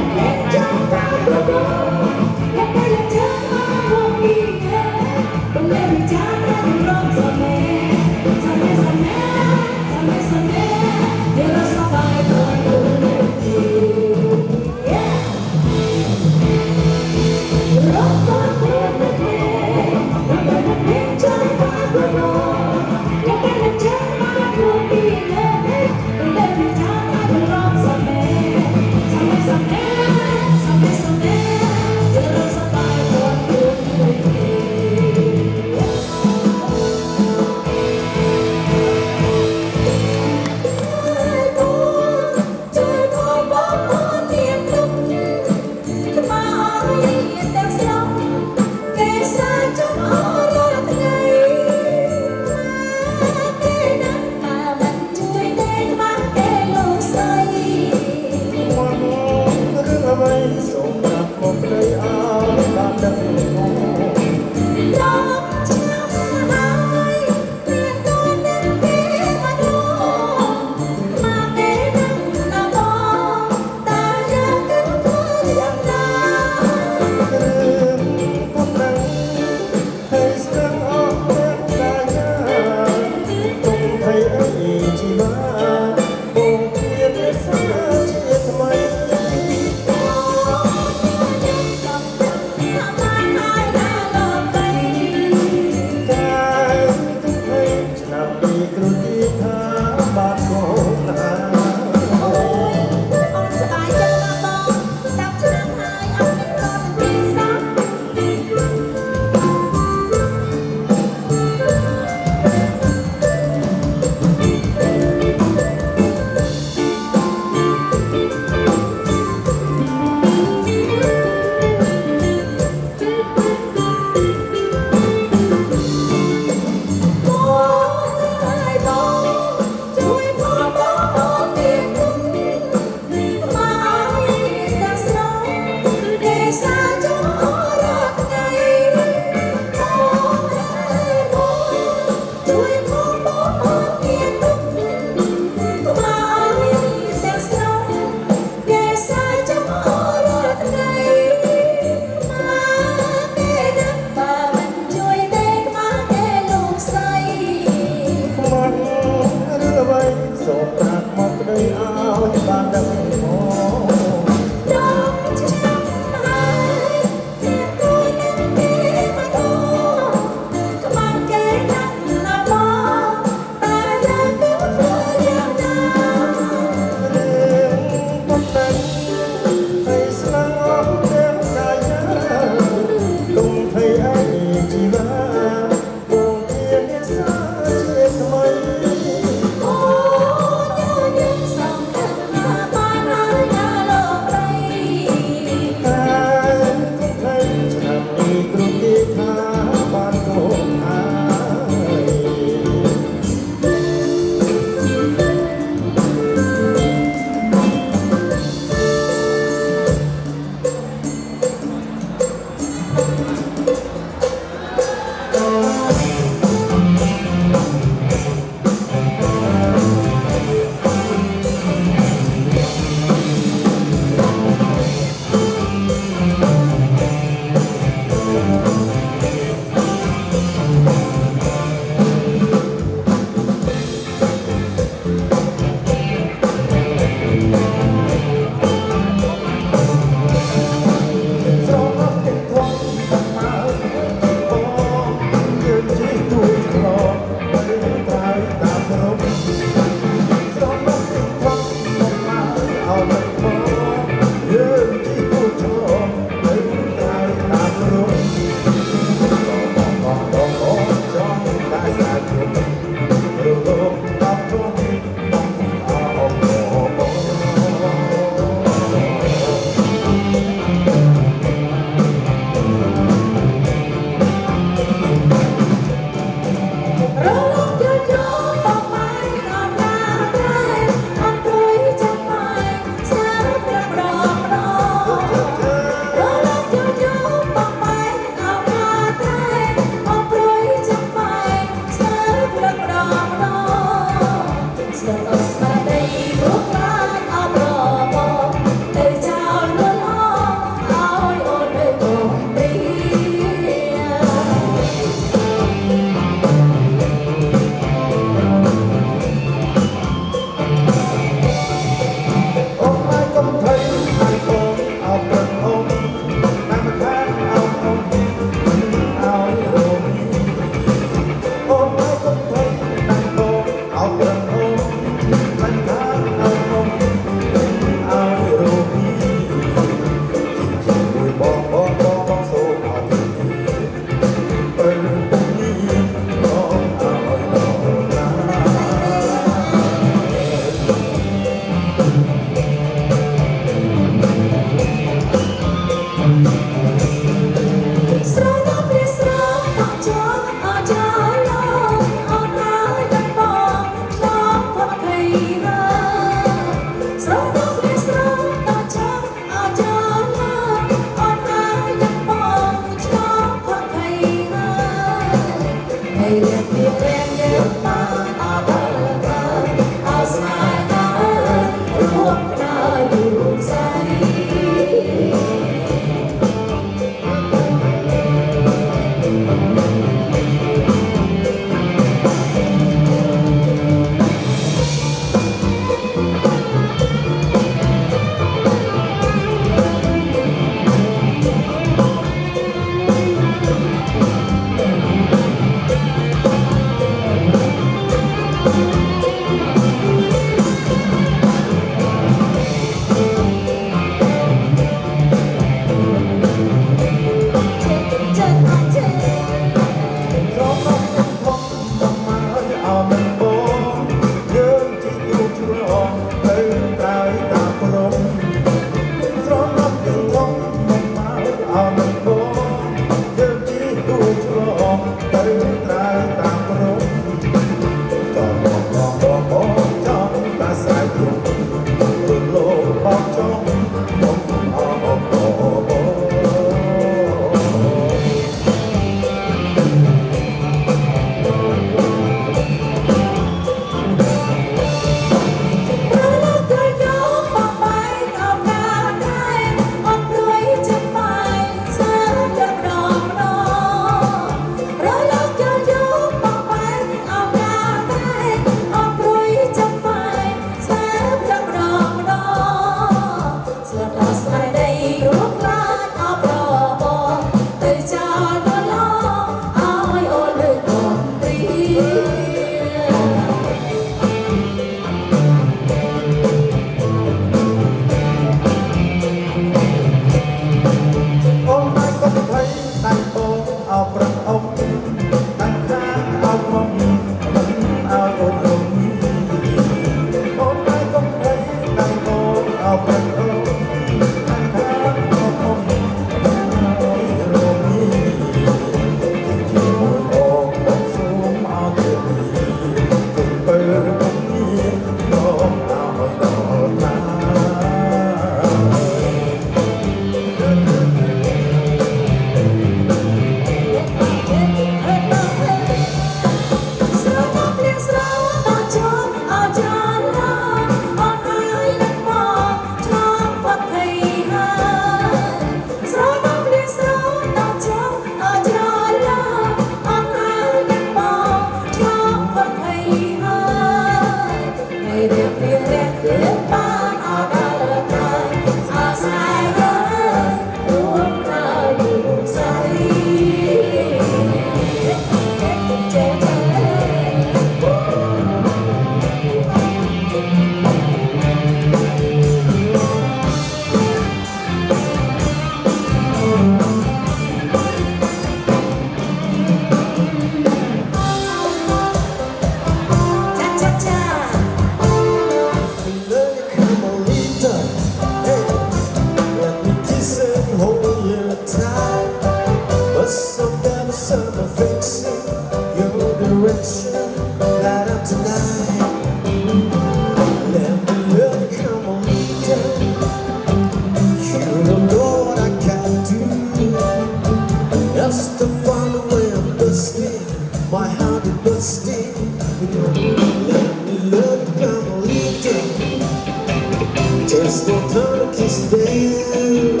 Just no time to kiss them.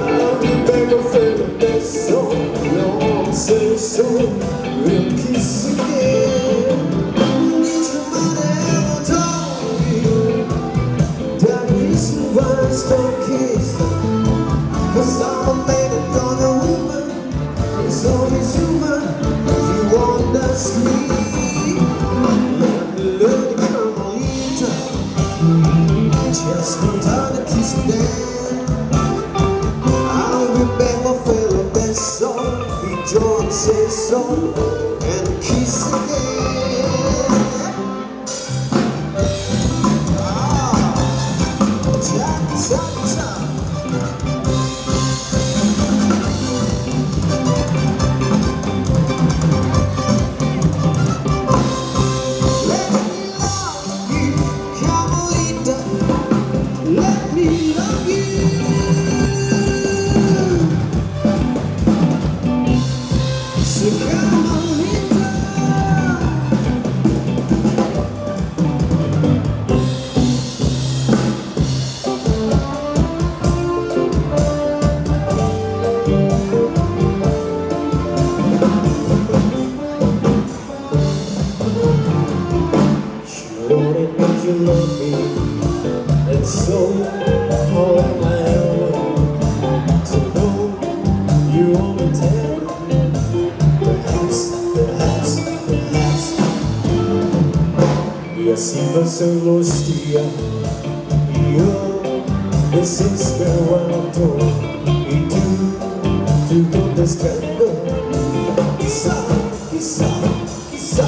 I'll be back on favorite best song. No, say so. We'll kiss again. Somebody ever told you that reason why I still kiss? 'Cause I'm a man and not a woman. It's always human. You won't ask me. Let me come on, just no time to kiss them. I'll be back my fellow best song. We don't say so and kiss again. Ah, cha cha cha. celostia io desesperato e tu contestando chissà chissà chissà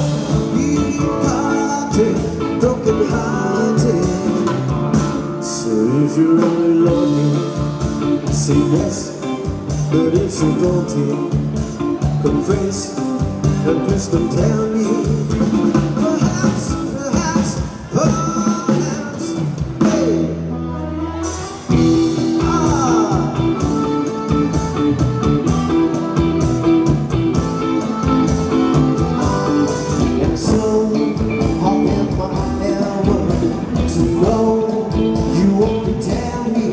di parte broken hearted so if you really love me say yes but if you don't confess and please don't tell me perhaps hey and so how am I ever to know you won't tell me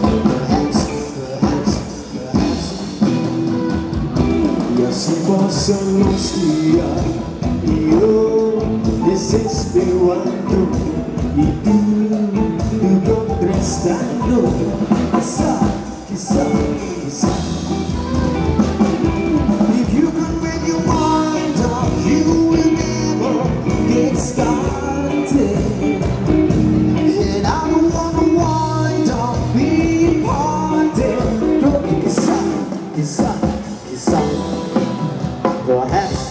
perhaps yes you posso non stia io desesperando e tu contrastando chissà if you can make your mind up you will never get started and I don't wanna wind up being parted chissà perhaps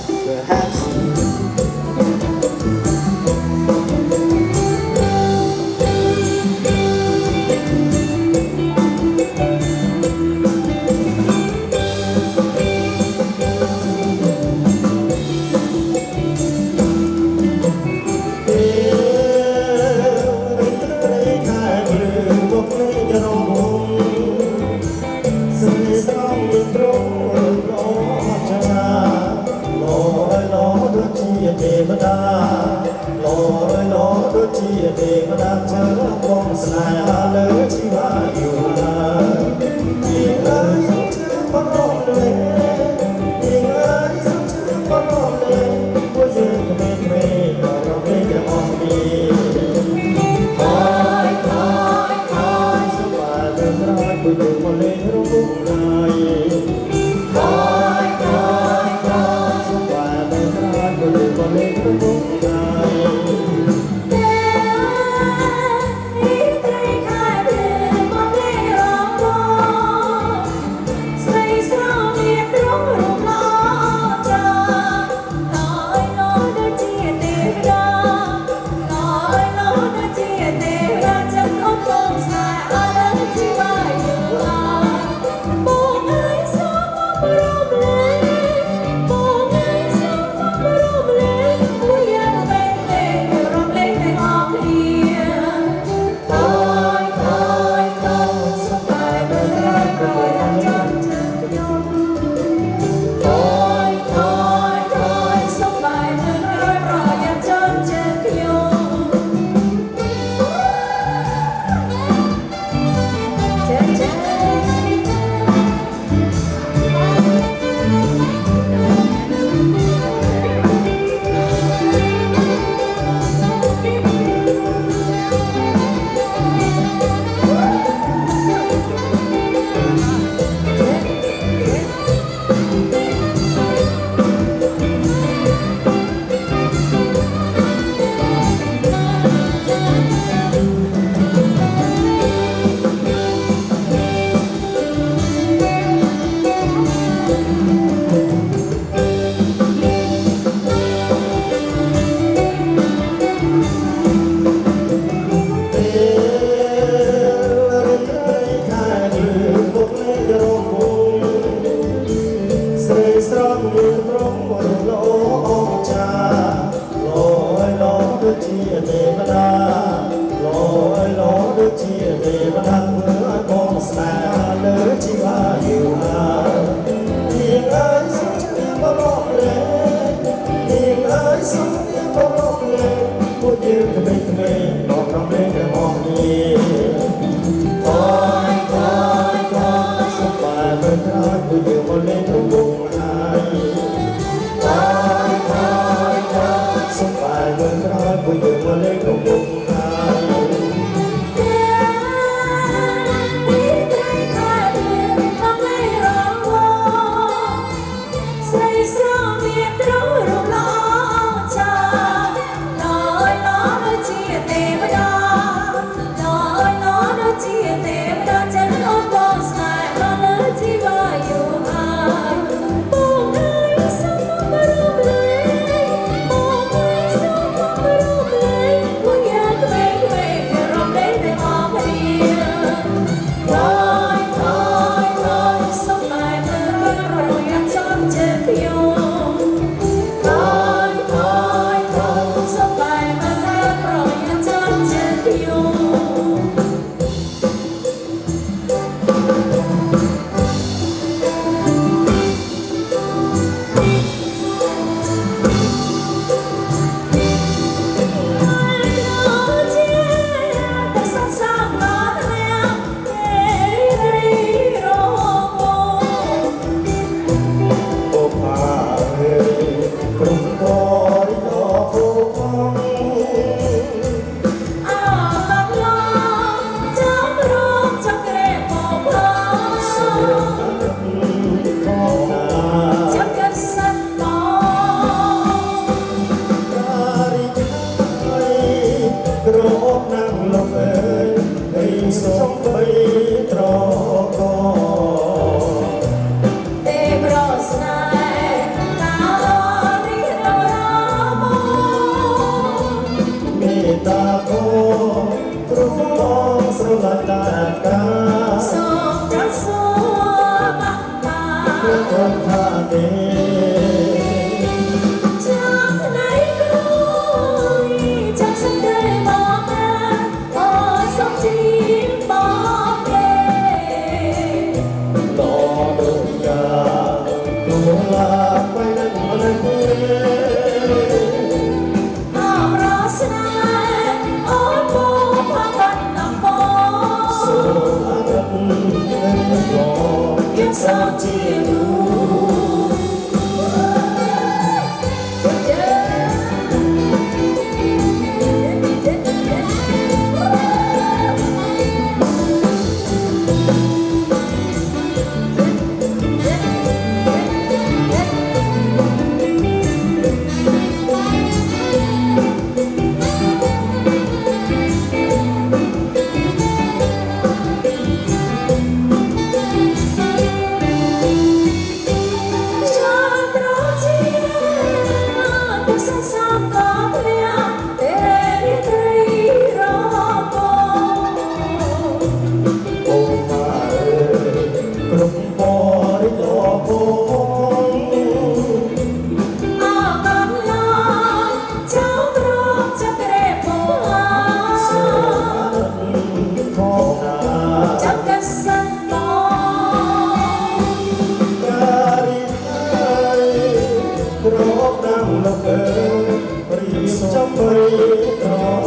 sao chia đủ Hãy subscribe cho kênh Ghiền Mì Gõ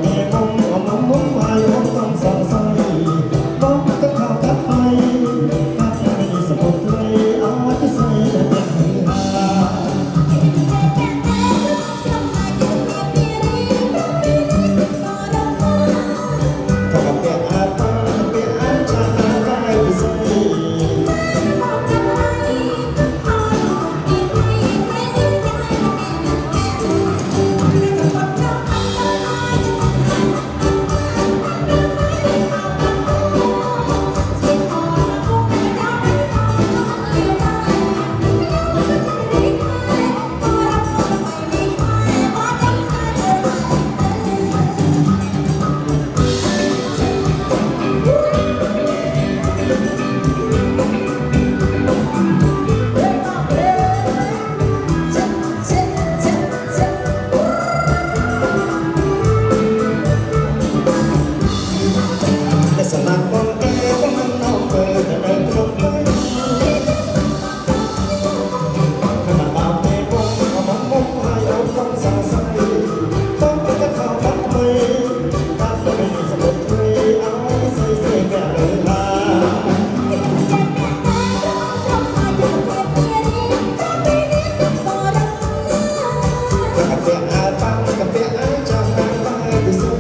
để không bỏ lỡ สนับมองแก้วมันน้องเคยแต่เดินตรงไปขณะบาปในวงเอามองมองให้เอาต้องสาใสต้องไปกับเขาบัดไม่ตาตัวไม่สลดเลยเอาใส่เสื้อแก่เลยลากับเปียอาปังกับเปียอาจังไปไปสุด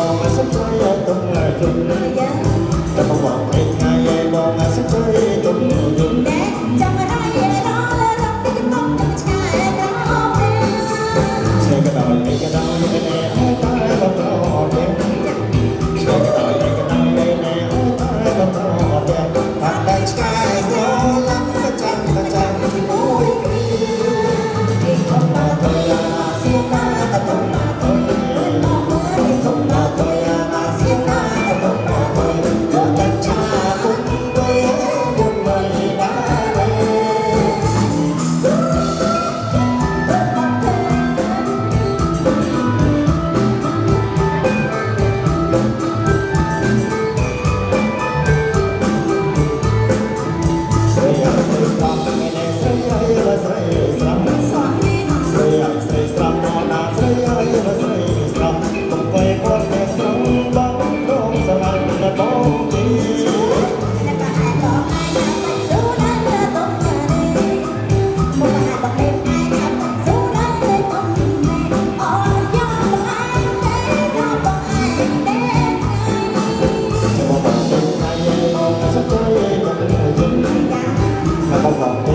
Hãy subscribe cho kênh Ghiền Mì Gõ để không bỏ lỡ